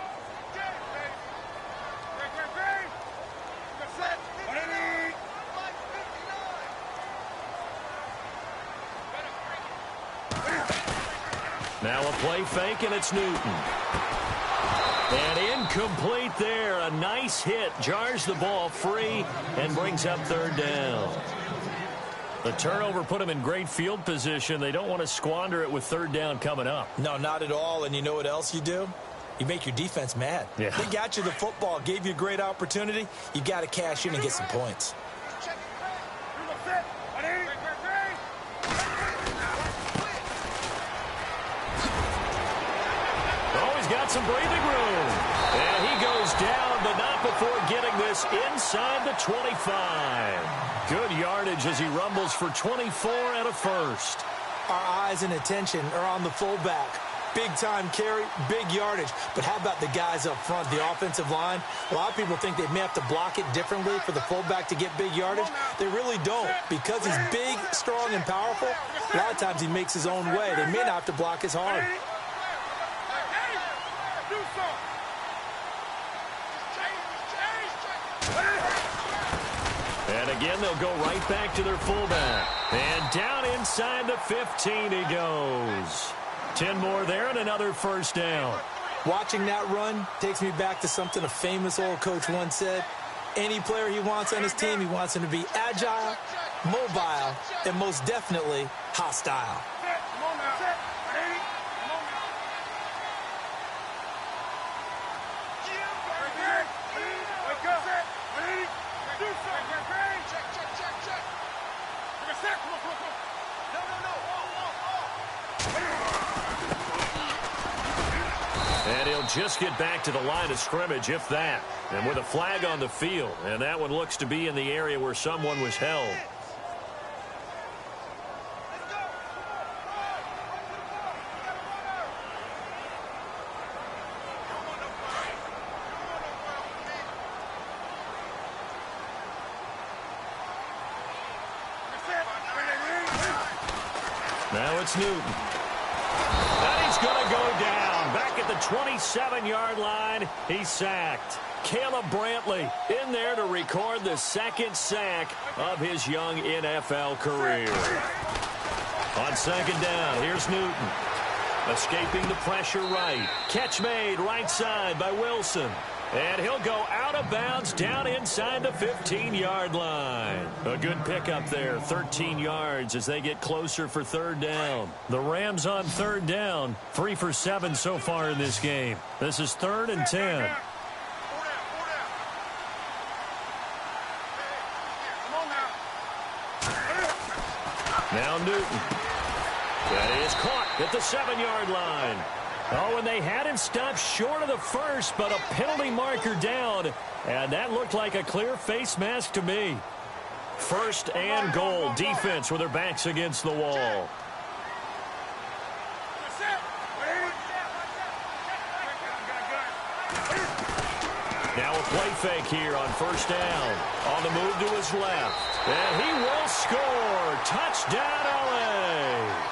Now a play fake, and it's Newton. And incomplete there. A nice hit. Jars the ball free and brings up 3rd down. The turnover put them in great field position. They don't want to squander it with 3rd down coming up. No, not at all. And you know what else you do? You make your defense mad. Yeah. They got you the football, gave you a great opportunity. You got to cash in and get some points. Got some breathing room. And he goes down, but not before getting this inside the 25. Good yardage as he rumbles for 24 and a first. Our eyes and attention are on the fullback. Big-time carry, big yardage. But how about the guys up front, the offensive line? A lot of people think they may have to block it differently for the fullback to get big yardage. They really don't. Because he's big, strong, and powerful, a lot of times he makes his own way. They may not have to block as hard. And again, they'll go right back to their fullback. And down inside the 15 he goes. 10 more there and another first down. Watching that run takes me back to something a famous old coach once said. Any player he wants on his team, he wants him to be agile, mobile, and most definitely hostile. And he'll just get back to the line of scrimmage, if that. And with a flag on the field. And that one looks to be in the area where someone was held. Now it's Newton. And he's going to go down. Back at the 27-yard line, he's sacked. Caleb Brantley in there to record the 2nd sack of his young NFL career. On 2nd down, here's Newton. Escaping the pressure right. Catch made right side by Wilson. And he'll go out of bounds down inside the 15-yard line. A good pickup there, 13 yards as they get closer for third down. The Rams on third down, 3 for 7 so far in this game. This is 3rd and 10. Now Newton. That is caught at the 7-yard line. Oh, and they had him stopped short of the first, but a penalty marker down. And that looked like a clear face mask to me. 1st and goal. Defense with their backs against the wall. Now a play fake here on 1st down. On the move to his left. And he will score. Touchdown, LA.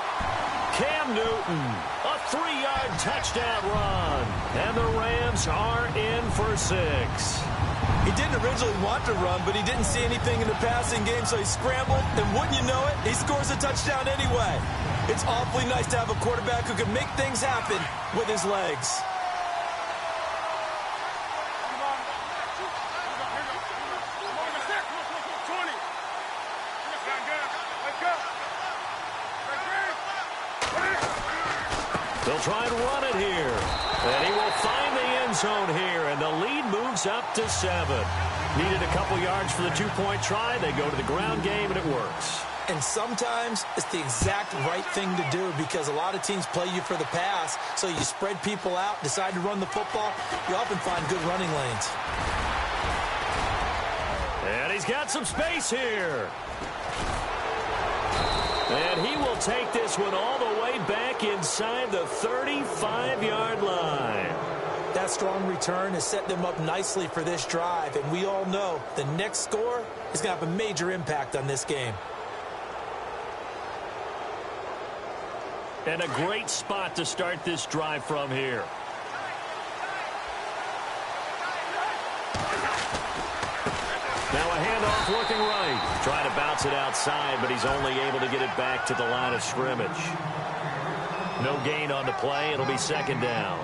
Cam Newton, a 3-yard touchdown run. And the Rams are in for 6. He didn't originally want to run, but he didn't see anything in the passing game, so he scrambled. And wouldn't you know it, he scores a touchdown anyway. It's awfully nice to have a quarterback who can make things happen with his legs. They'll try and run it here. And he will find the end zone here, and the lead moves up to 7. Needed a couple yards for the 2-point try. They go to the ground game, and it works. And sometimes it's the exact right thing to do because a lot of teams play you for the pass, so you spread people out, decide to run the football. You often find good running lanes. And he's got some space here. And he will take this one all the way back inside the 35-yard line. That strong return has set them up nicely for this drive, and we all know the next score is going to have a major impact on this game. And a great spot to start this drive from here. Now a handoff looking right. Trying to bounce it outside, but he's only able to get it back to the line of scrimmage. No gain on the play. It'll be 2nd down.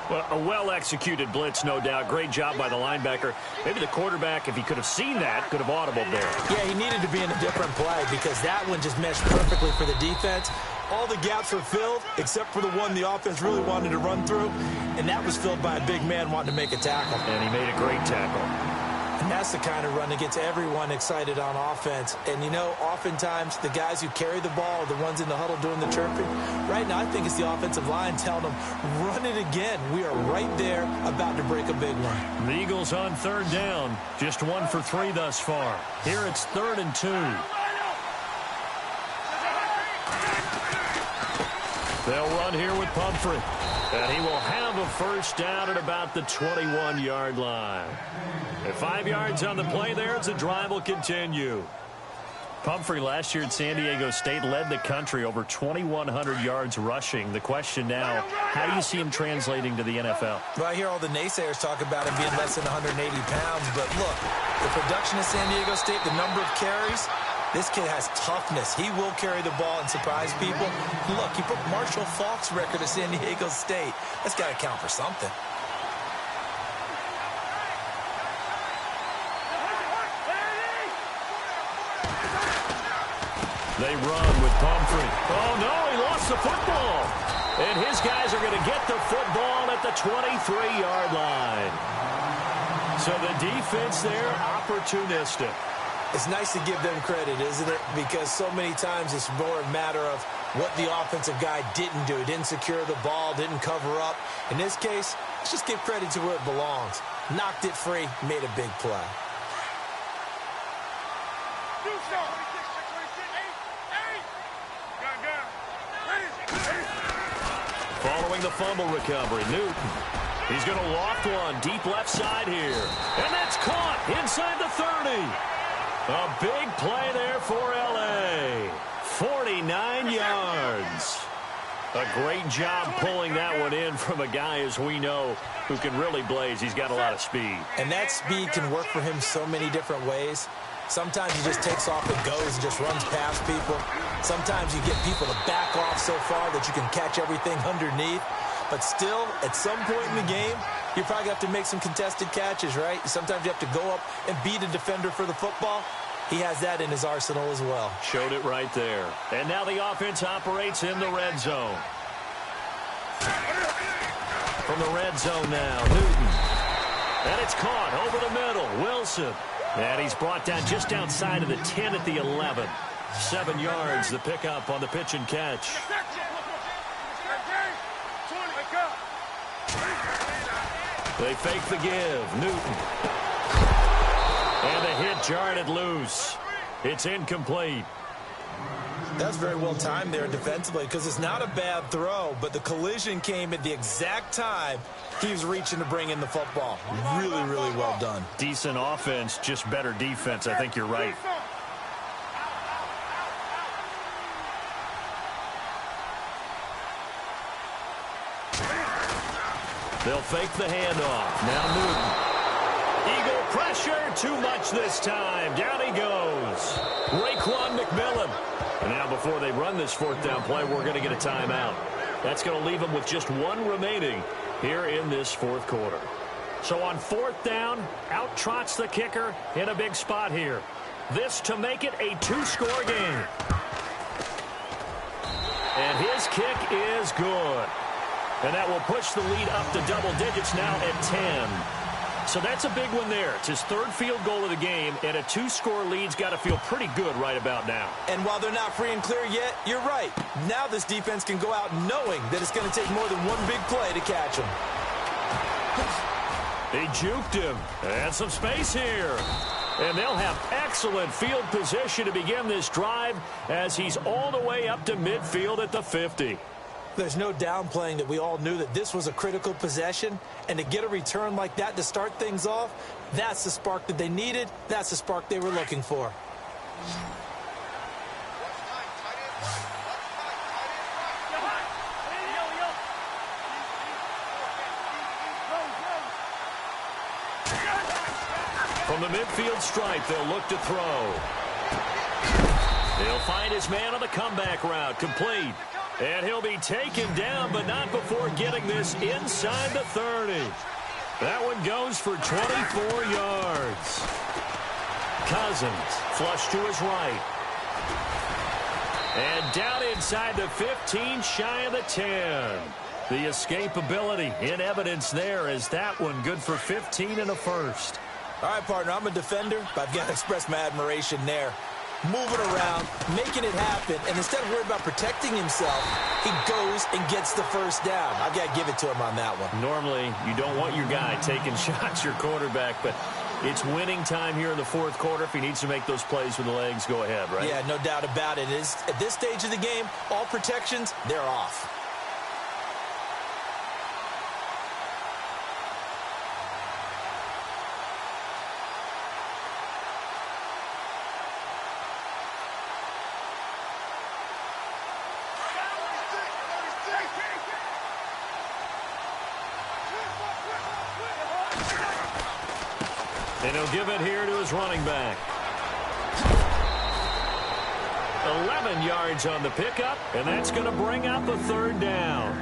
Well, a well-executed blitz, no doubt. Great job by the linebacker. Maybe the quarterback, if he could have seen that, could have audibled there. Yeah, he needed to be in a different play because that one just meshed perfectly for the defense. All the gaps were filled except for the one the offense really wanted to run through, and that was filled by a big man wanting to make a tackle. And he made a great tackle. And that's the kind of run that gets everyone excited on offense. And, you know, oftentimes the guys who carry the ball are the ones in the huddle doing the chirping. Right now, I think it's the offensive line telling them, run it again. We are right there about to break a big one. The Eagles on 3rd down. Just 1 for 3 thus far. Here it's 3rd and 2. They'll run here with Pumphrey. And he will have a 1st down at about the 21-yard line. At 5 yards on the play there, the drive will continue. Pumphrey last year at San Diego State led the country over 2,100 yards rushing. The question now, how do you see him translating to the NFL? Well, I hear all the naysayers talk about him being less than 180 pounds, but look, the production at San Diego State, the number of carries, this kid has toughness. He will carry the ball and surprise people. Look, he broke Marshall Faulk's record at San Diego State. That's got to count for something. They run with Pumphrey. Oh, no, he lost the football. And his guys are going to get the football at the 23-yard line. So the defense there, opportunistic. It's nice to give them credit, isn't it? Because so many times it's more a matter of what the offensive guy didn't do. Didn't secure the ball, didn't cover up. In this case, let's just give credit to where it belongs. Knocked it free, made a big play. Following the fumble recovery, Newton. He's going to loft one deep left side here. And that's caught inside the 30. A big play there for L.A. 49 yards. A great job pulling that one in from a guy, as we know, who can really blaze. He's got a lot of speed. And that speed can work for him so many different ways. Sometimes he just takes off and goes and just runs past people. Sometimes you get people to back off so far that you can catch everything underneath. But still, at some point in the game, You probably have to make some contested catches, right? Sometimes you have to go up and beat a defender for the football. He has that in his arsenal as well. Showed it right there. And now the offense operates in the red zone. From the red zone now, Newton. And it's caught over the middle. Wilson. And he's brought down just outside of the 10 at the 11. 7 yards, the pickup on the pitch and catch. They fake the give. Newton. And the hit jarred it loose. It's incomplete. That's very well timed there defensively because it's not a bad throw, but the collision came at the exact time he was reaching to bring in the football. Really, really well done. Decent offense, just better defense. I think you're right. They'll fake the handoff. Now Newton. Eagle pressure, too much this time. Down he goes. Raekwon McMillan. And now before they run this fourth down play, we're going to get a timeout. That's going to leave them with just one remaining here in this fourth quarter. So on fourth down, out trots the kicker in a big spot here. This to make it a 2-score game. And his kick is good. And that will push the lead up to double digits now at 10. So that's a big one there. It's his third field goal of the game, and a 2-score lead's got to feel pretty good right about now. And while they're not free and clear yet, you're right. Now this defense can go out knowing that it's going to take more than one big play to catch him. They juked him. And some space here. And they'll have excellent field position to begin this drive as he's all the way up to midfield at the 50. There's no downplaying that we all knew that this was a critical possession, and to get a return like that to start things off, that's the spark that they needed. That's the spark they were looking for. From the midfield stripe, they'll look to throw. He'll find his man on the comeback route, complete. And he'll be taken down, but not before getting this inside the 30. That one goes for 24 yards. Cousins, flush to his right. And down inside the 15, shy of the 10. The escapability in evidence there as that one good for 15 and a first. All right, partner, I'm a defender, but I've got to express my admiration there. Moving around, making it happen, and instead of worrying about protecting himself, he goes and gets the first down. I've got to give it to him on that one. Normally, you don't want your guy taking shots, your quarterback, but it's winning time here in the fourth quarter. If he needs to make those plays with the legs, go ahead, right? Yeah, no doubt about it. At this stage of the game, all protections, they're off. And he'll give it here to his running back. 11 yards on the pickup, and that's going to bring up a third down.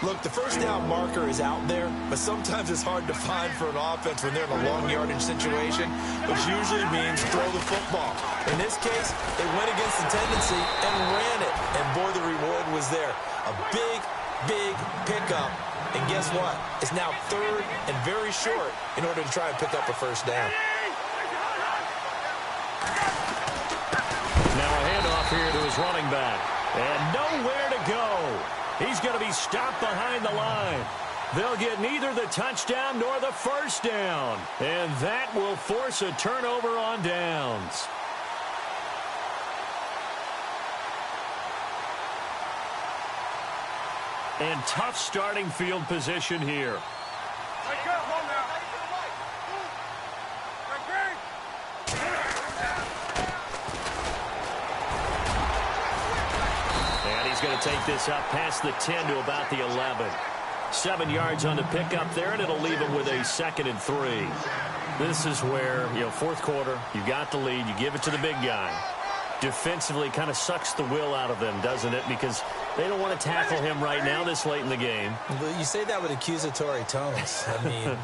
Look, the first down marker is out there, but sometimes it's hard to find for an offense when they're in a long yardage situation, which usually means throw the football. In this case, they went against the tendency and ran it, and boy, the reward was there. A big, big pickup. And guess what? It's now third and very short in order to try and pick up a first down. Now a handoff here to his running back. And nowhere to go. He's going to be stopped behind the line. They'll get neither the touchdown nor the first down. And that will force a turnover on downs. And tough starting field position here. And he's going to take this up past the 10 to about the 11. 7 yards on the pickup there, and it'll leave him with a 2nd and 3. This is where, fourth quarter, you got the lead, you give it to the big guy. Defensively kind of sucks the will out of them, doesn't it? Because They don't want to tackle him right now this late in the game. You say that with accusatory tones. I mean,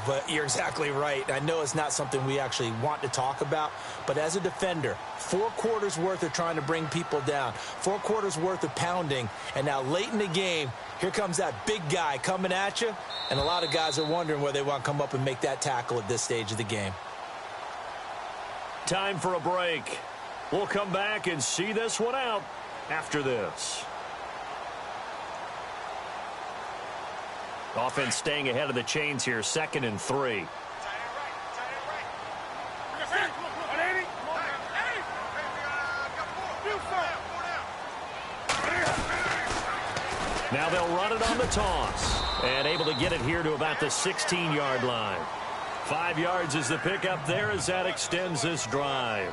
but you're exactly right. I know it's not something we actually want to talk about, but as a defender, 4 quarters worth of trying to bring people down, 4 quarters worth of pounding, and now late in the game, here comes that big guy coming at you, and a lot of guys are wondering whether they want to come up and make that tackle at this stage of the game. Time for a break. We'll come back and see this one out after this. Offense staying ahead of the chains here, 2nd and 3. Now they'll run it on the toss. And able to get it here to about the 16-yard line. 5 yards is the pickup there as that extends this drive.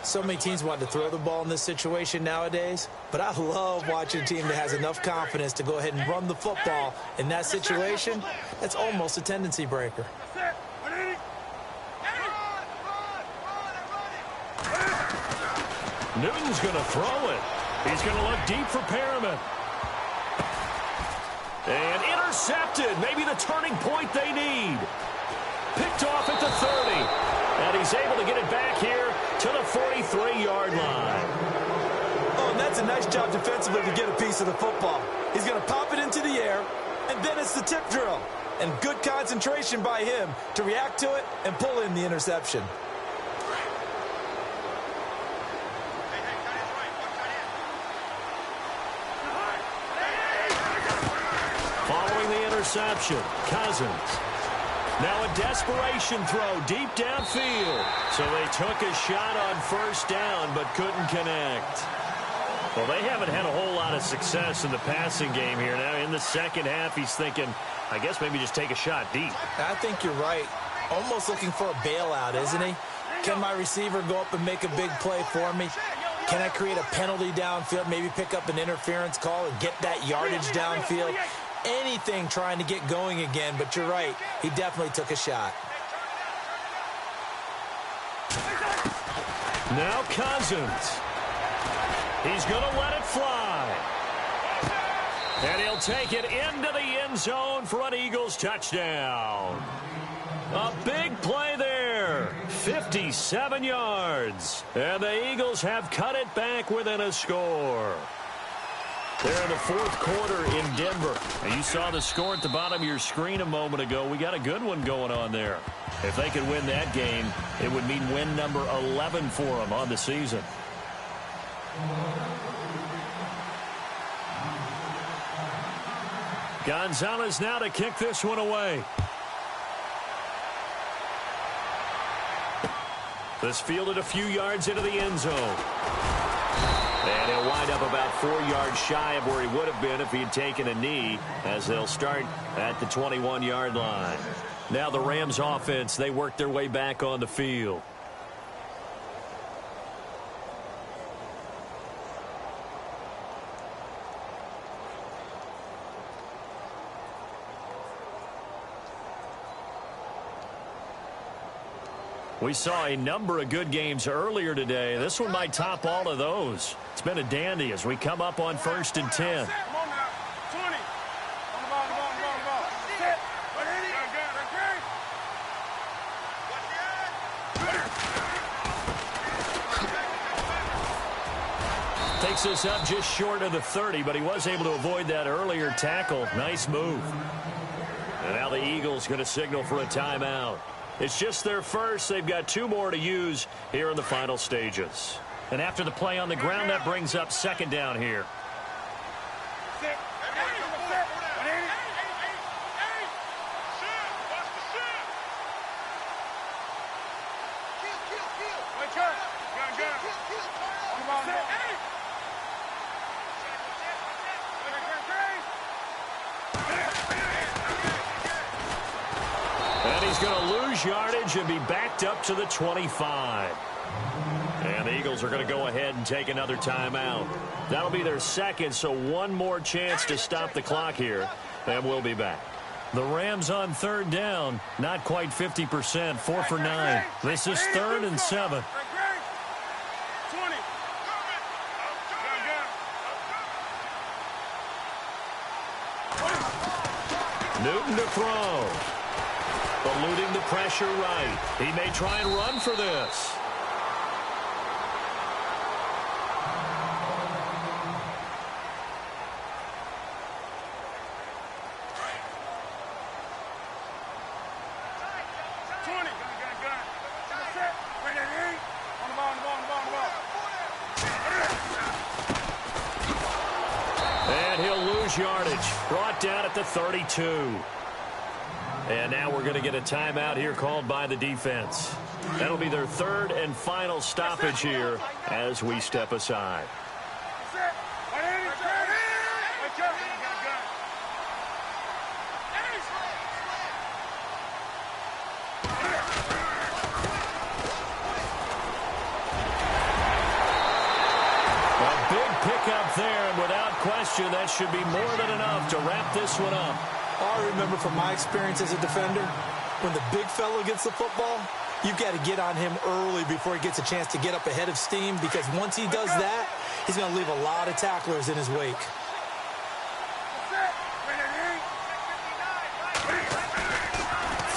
So many teams want to throw the ball in this situation nowadays, but I love watching a team that has enough confidence to go ahead and run the football in that situation. That's almost a tendency breaker. Newton's going to throw it. He's going to look deep for Perriman. And intercepted. Maybe the turning point they need. Picked off at the 30. And he's able to get it back here to the 43-yard line. Oh, and that's a nice job defensively to get a piece of the football. He's going to pop it into the air, and then it's the tip drill. And good concentration by him to react to it and pull in the interception. Following the interception, Cousins. Now a desperation throw deep downfield. So they took a shot on first down but couldn't connect. Well, they haven't had a whole lot of success in the passing game here. Now in the second half, he's thinking, I guess maybe just take a shot deep. I think you're right. Almost looking for a bailout, isn't he? Can my receiver go up and make a big play for me? Can I create a penalty downfield, maybe pick up an interference call and get that yardage downfield? Anything trying to get going again, but you're right. He definitely took a shot. Now Cousins. He's going to let it fly. And he'll take it into the end zone for an Eagles touchdown. A big play there. 57 yards. And the Eagles have cut it back within a score. They're in the 4th quarter in Denver. And you saw the score at the bottom of your screen a moment ago. We got a good one going on there. If they could win that game, it would mean win number 11 for them on the season. Gonzalez now to kick this one away. This fielded a few yards into the end zone. And he'll wind up about 4 yards shy of where he would have been if he had taken a knee, as they'll start at the 21-yard line. Now the Rams offense, they work their way back on the field. We saw a number of good games earlier today. This one might top all of those. It's been a dandy as we come up on 1st and 10. Takes this up just short of the 30, but he was able to avoid that earlier tackle. Nice move. And now the Eagles going to signal for a timeout. It's just their first. They've got 2 more to use here in the final stages. And after the play on the ground, that brings up 2nd down here. And he's going to lose yardage and be backed up to the 25. And the Eagles are going to go ahead and take another timeout. That'll be their 2nd, so 1 more chance to stop the clock here. And we'll be back. The Rams on 3rd down, not quite 50%, 4 for 9. This is 3rd and 7. Newton to throw. Eluding the pressure right. He may try and run for this. And he'll lose yardage. Brought down at the 32. And now we're going to get a timeout here called by the defense. That'll be their third and final stoppage here as we step aside. Pickup there, and without question, that should be more than enough to wrap this one up. I remember from my experience as a defender, when the big fella gets the football, you've got to get on him early before he gets a chance to get up ahead of steam, because once he does that, he's going to leave a lot of tacklers in his wake.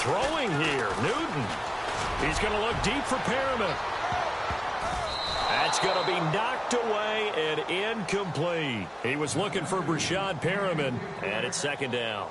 Throwing here, Newton. He's going to look deep for Perriman. That's going to be knocked away and incomplete. He was looking for Brashad Perriman, and it's second down.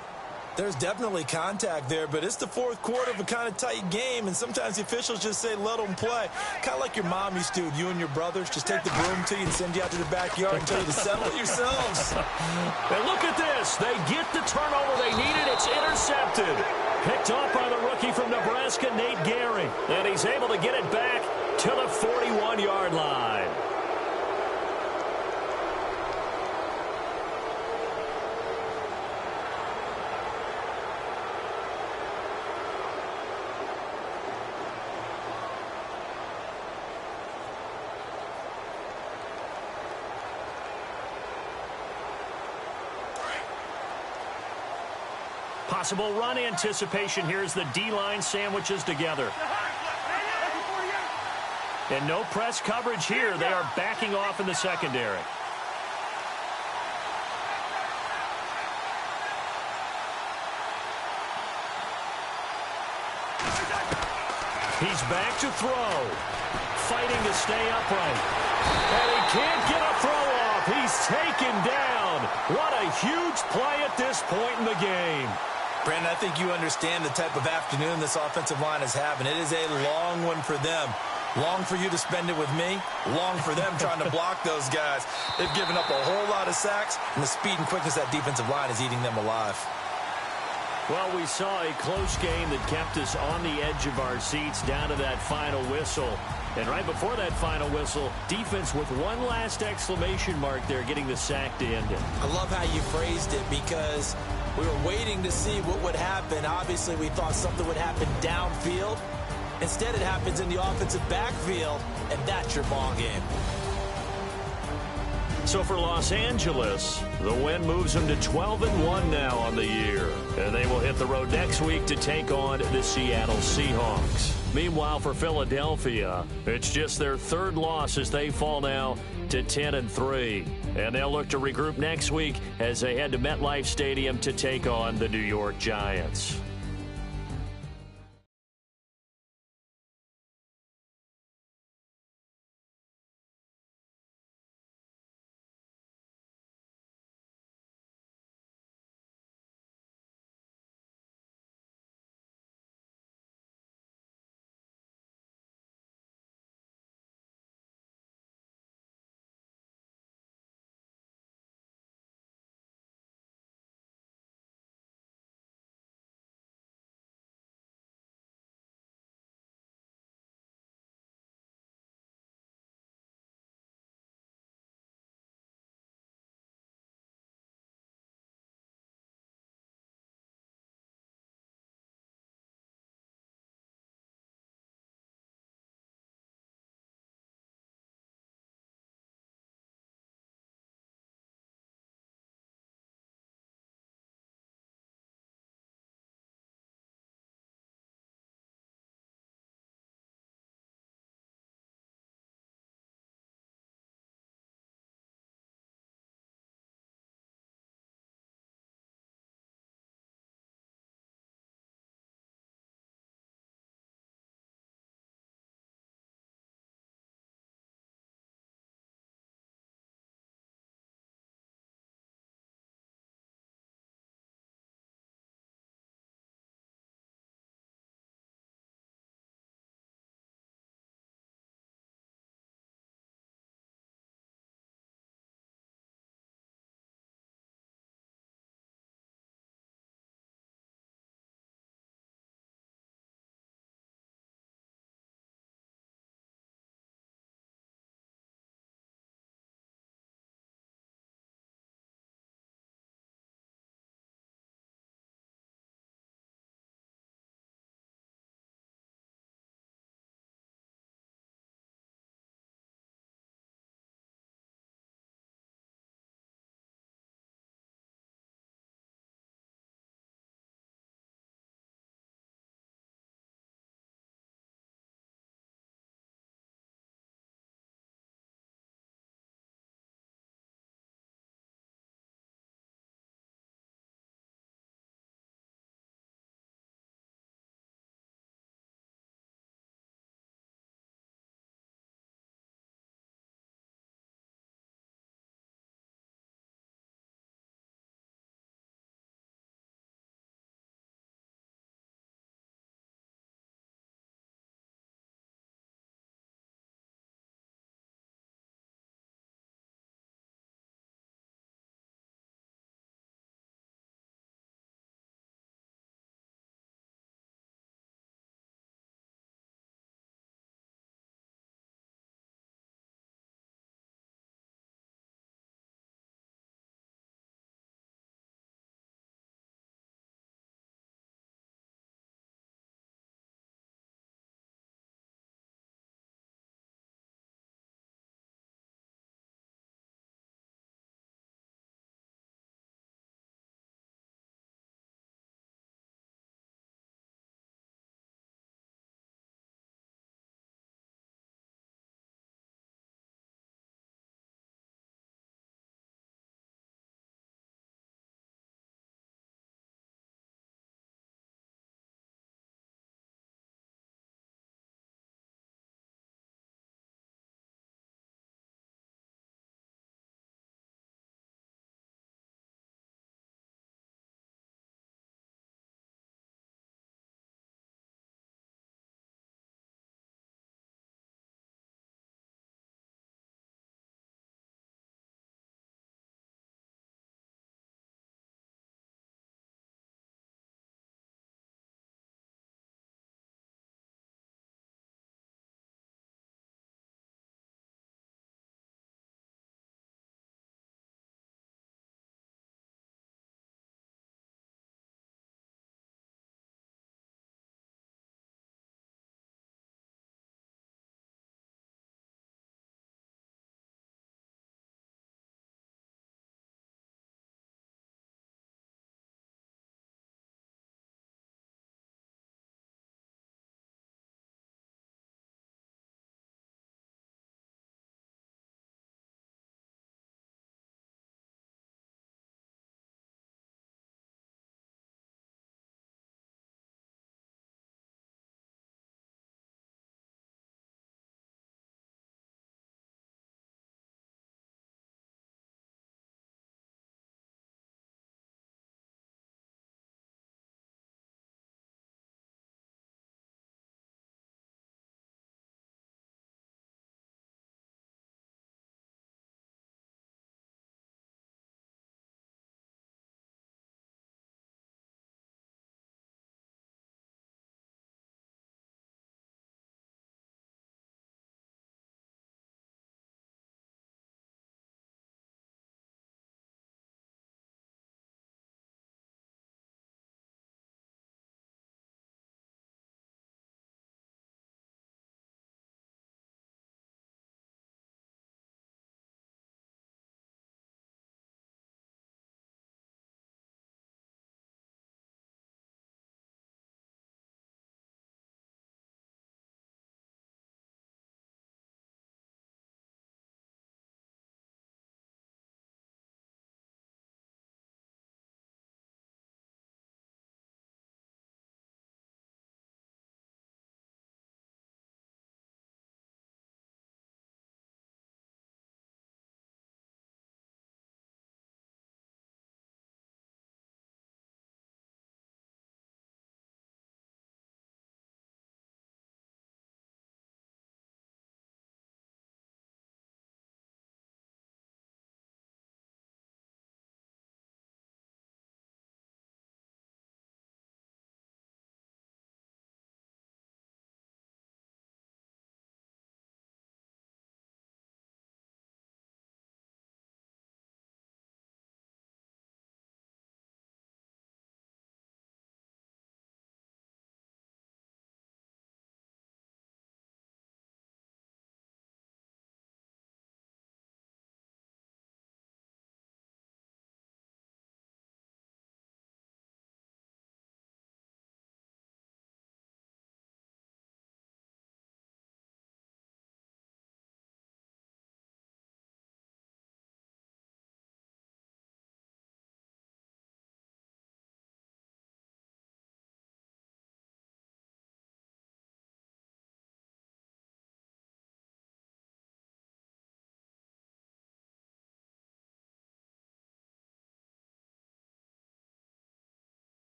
There's definitely contact there, but it's the fourth quarter of a kind of tight game, and sometimes the officials just say, let them play. Kind of like your mom used to, you and your brothers, just take the broom to you and send you out to the backyard and tell you to settle it yourselves. And look at this. They get the turnover they needed. It's intercepted. Picked off by the rookie from Nebraska, Nate Gehring, and he's able to get it back to the 41-yard line. Possible run anticipation here as the D-line sandwiches together. And no press coverage here. They are backing off in the secondary. He's back to throw. Fighting to stay upright. And he can't get a throw off. He's taken down. What a huge play at this point in the game. Brandon, I think you understand the type of afternoon this offensive line is having. It is a long one for them. Long for you to spend it with me. Long for them trying to block those guys. They've given up a whole lot of sacks, and the speed and quickness of that defensive line is eating them alive. Well, we saw a close game that kept us on the edge of our seats down to that final whistle. And right before that final whistle, defense with one last exclamation mark there, getting the sack to end it. I love how you phrased it, because we were waiting to see what would happen. Obviously, we thought something would happen downfield. Instead, it happens in the offensive backfield, and that's your ball game. So for Los Angeles, the win moves them to 12-1 now on the year. And they will hit the road next week to take on the Seattle Seahawks. Meanwhile, for Philadelphia, it's just their third loss as they fall now to 10-3. And they'll look to regroup next week as they head to MetLife Stadium to take on the New York Giants.